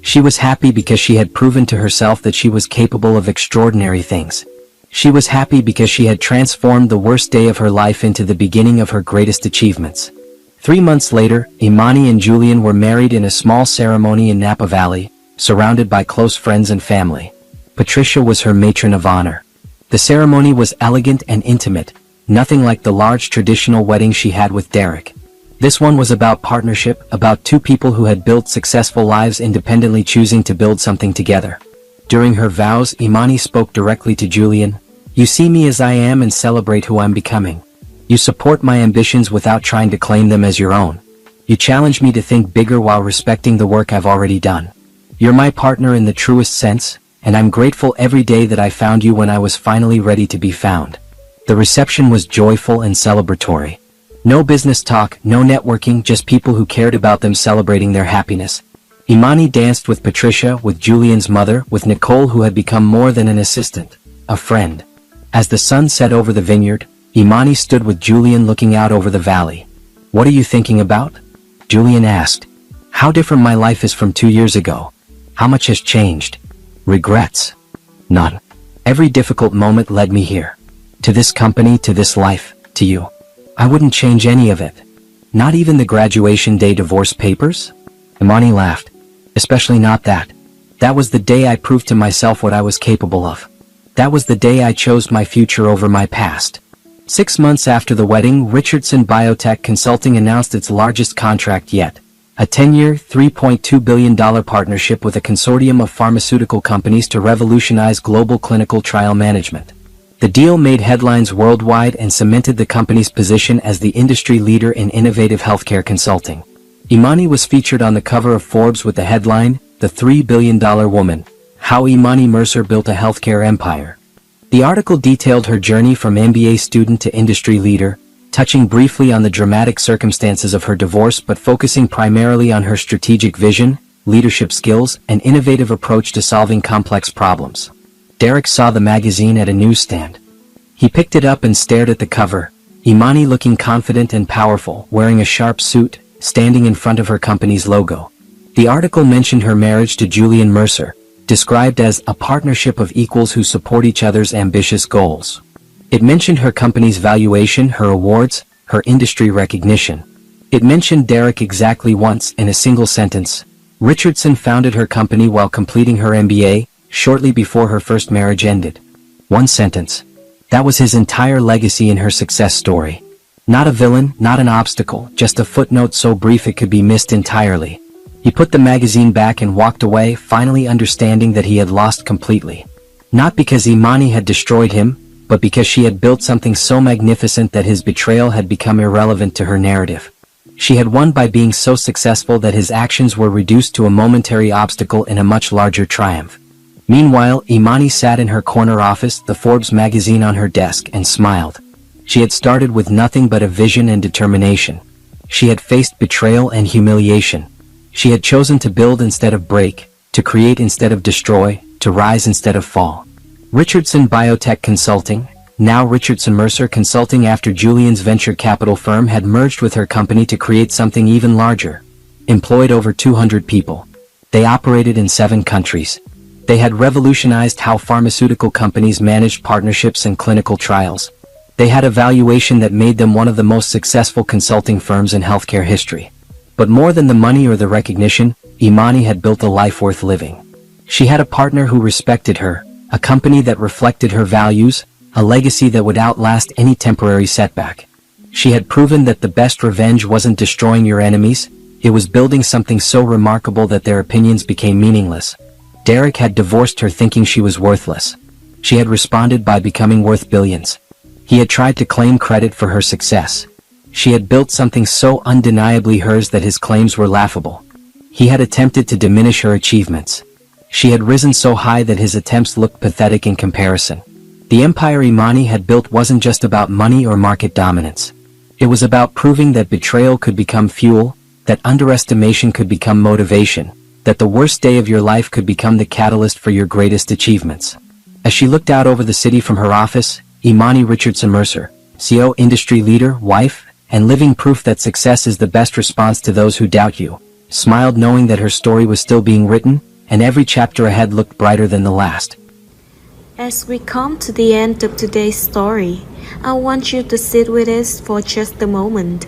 She was happy because she had proven to herself that she was capable of extraordinary things. She was happy because she had transformed the worst day of her life into the beginning of her greatest achievements. 3 months later, Imani and Julian were married in a small ceremony in Napa Valley, surrounded by close friends and family. Patricia was her matron of honor. The ceremony was elegant and intimate, nothing like the large traditional wedding she had with Derek. This one was about partnership, about two people who had built successful lives independently choosing to build something together. During her vows, Imani spoke directly to Julian. "You see me as I am and celebrate who I'm becoming. You support my ambitions without trying to claim them as your own. You challenge me to think bigger while respecting the work I've already done. You're my partner in the truest sense, and I'm grateful every day that I found you when I was finally ready to be found." The reception was joyful and celebratory. No business talk, no networking, just people who cared about them celebrating their happiness. Imani danced with Patricia, with Julian's mother, with Nicole, who had become more than an assistant, a friend. As the sun set over the vineyard, Imani stood with Julian looking out over the valley. "What are you thinking about?" Julian asked. "How different my life is from 2 years ago. How much has changed?" "Regrets? None. Every difficult moment led me here. To this company, to this life, to you. I wouldn't change any of it. Not even the graduation day divorce papers?" Imani laughed. "Especially not that. That was the day I proved to myself what I was capable of. That was the day I chose my future over my past." 6 months after the wedding, Richardson Biotech Consulting announced its largest contract yet. A 10-year, $3.2 billion partnership with a consortium of pharmaceutical companies to revolutionize global clinical trial management. The deal made headlines worldwide and cemented the company's position as the industry leader in innovative healthcare consulting. Imani was featured on the cover of Forbes with the headline, "The $3 Billion Woman: How Imani Mercer Built a Healthcare Empire." The article detailed her journey from MBA student to industry leader, touching briefly on the dramatic circumstances of her divorce but focusing primarily on her strategic vision, leadership skills, and innovative approach to solving complex problems. Derek saw the magazine at a newsstand. He picked it up and stared at the cover, Imani looking confident and powerful, wearing a sharp suit, standing in front of her company's logo. The article mentioned her marriage to Julian Mercer, described as a partnership of equals who support each other's ambitious goals. It mentioned her company's valuation, her awards, her industry recognition. It mentioned Derek exactly once in a single sentence. Richardson founded her company while completing her MBA, shortly before her first marriage ended. One sentence. That was his entire legacy in her success story. Not a villain, not an obstacle, just a footnote so brief it could be missed entirely. He put the magazine back and walked away, finally understanding that he had lost completely. Not because Imani had destroyed him, but because she had built something so magnificent that his betrayal had become irrelevant to her narrative. She had won by being so successful that his actions were reduced to a momentary obstacle in a much larger triumph. Meanwhile, Imani sat in her corner office, the Forbes magazine on her desk, and smiled. She had started with nothing but a vision and determination. She had faced betrayal and humiliation. She had chosen to build instead of break, to create instead of destroy, to rise instead of fall. Richardson Biotech Consulting, now Richardson Mercer Consulting, after Julian's venture capital firm, had merged with her company to create something even larger. Employed over 200 people. They operated in 7 countries. They had revolutionized how pharmaceutical companies managed partnerships and clinical trials. They had a valuation that made them one of the most successful consulting firms in healthcare history. But more than the money or the recognition, Imani had built a life worth living. She had a partner who respected her, a company that reflected her values, a legacy that would outlast any temporary setback. She had proven that the best revenge wasn't destroying your enemies, it was building something so remarkable that their opinions became meaningless. Derek had divorced her thinking she was worthless. She had responded by becoming worth billions. He had tried to claim credit for her success. She had built something so undeniably hers that his claims were laughable. He had attempted to diminish her achievements. She had risen so high that his attempts looked pathetic in comparison. The empire Imani had built wasn't just about money or market dominance. It was about proving that betrayal could become fuel, that underestimation could become motivation, that the worst day of your life could become the catalyst for your greatest achievements. As she looked out over the city from her office, Imani Richardson Mercer, CEO, industry leader, wife, and living proof that success is the best response to those who doubt you, smiled knowing that her story was still being written, and every chapter ahead looked brighter than the last. As we come to the end of today's story, I want you to sit with us for just a moment.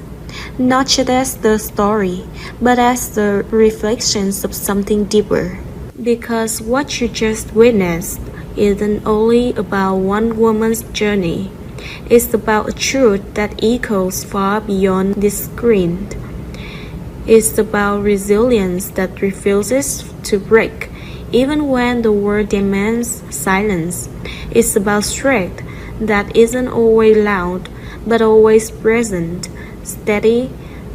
Not just as the story, but as the reflections of something deeper. Because what you just witnessed isn't only about one woman's journey. It's about a truth that echoes far beyond this screen. It's about resilience that refuses to break, even when the world demands silence. It's about strength that isn't always loud, but always present, steady,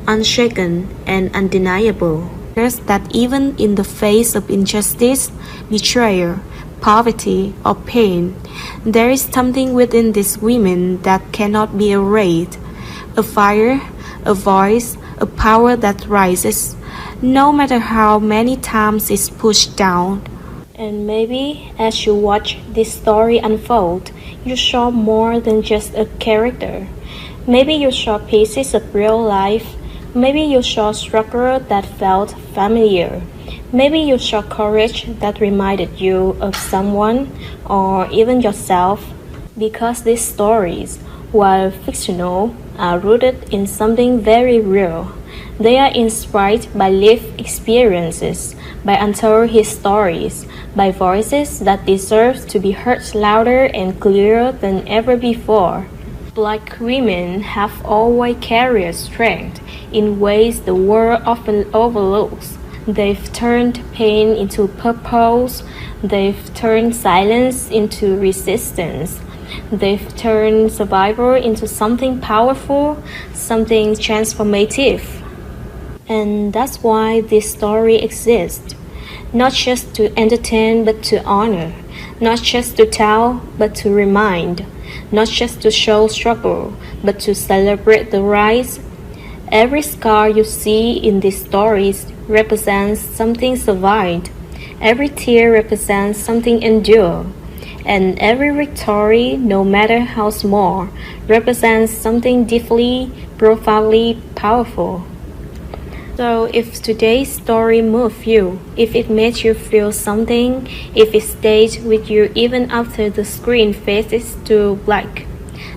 unshaken, and undeniable. That even in the face of injustice, betrayal, poverty, or pain, there is something within these women that cannot be erased. A fire, a voice, a power that rises, no matter how many times it's pushed down. And maybe as you watch this story unfold, you saw more than just a character. Maybe you saw pieces of real life. Maybe you saw struggle that felt familiar. Maybe you saw courage that reminded you of someone or even yourself. Because these stories, while fictional, are rooted in something very real. They are inspired by lived experiences, by untold stories, by voices that deserve to be heard louder and clearer than ever before. Black women have always carried strength in ways the world often overlooks. They've turned pain into purpose. They've turned silence into resistance. They've turned survival into something powerful, something transformative. And that's why this story exists. Not just to entertain, but to honor. Not just to tell, but to remind. Not just to show struggle, but to celebrate the rise. Every scar you see in these stories represents something survived. Every tear represents something endured. And every victory, no matter how small, represents something deeply, profoundly powerful. So if today's story moved you, if it made you feel something, if it stayed with you even after the screen fades to black,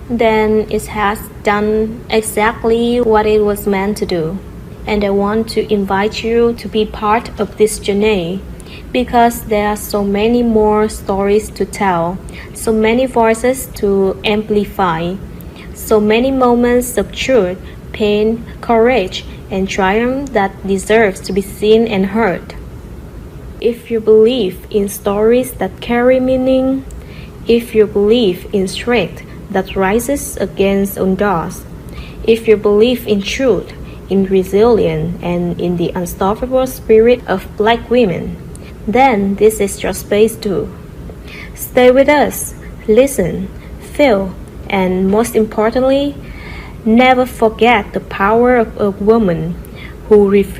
then it has done exactly what it was meant to do. And I want to invite you to be part of this journey, because there are so many more stories to tell, so many voices to amplify, so many moments of truth, pain, courage, and triumph that deserves to be seen and heard. If you believe in stories that carry meaning, if you believe in strength that rises against odds, if you believe in truth, in resilience and in the unstoppable spirit of Black women, then this is your space too. Stay with us, listen, feel, and most importantly, never forget the power of a woman who refuses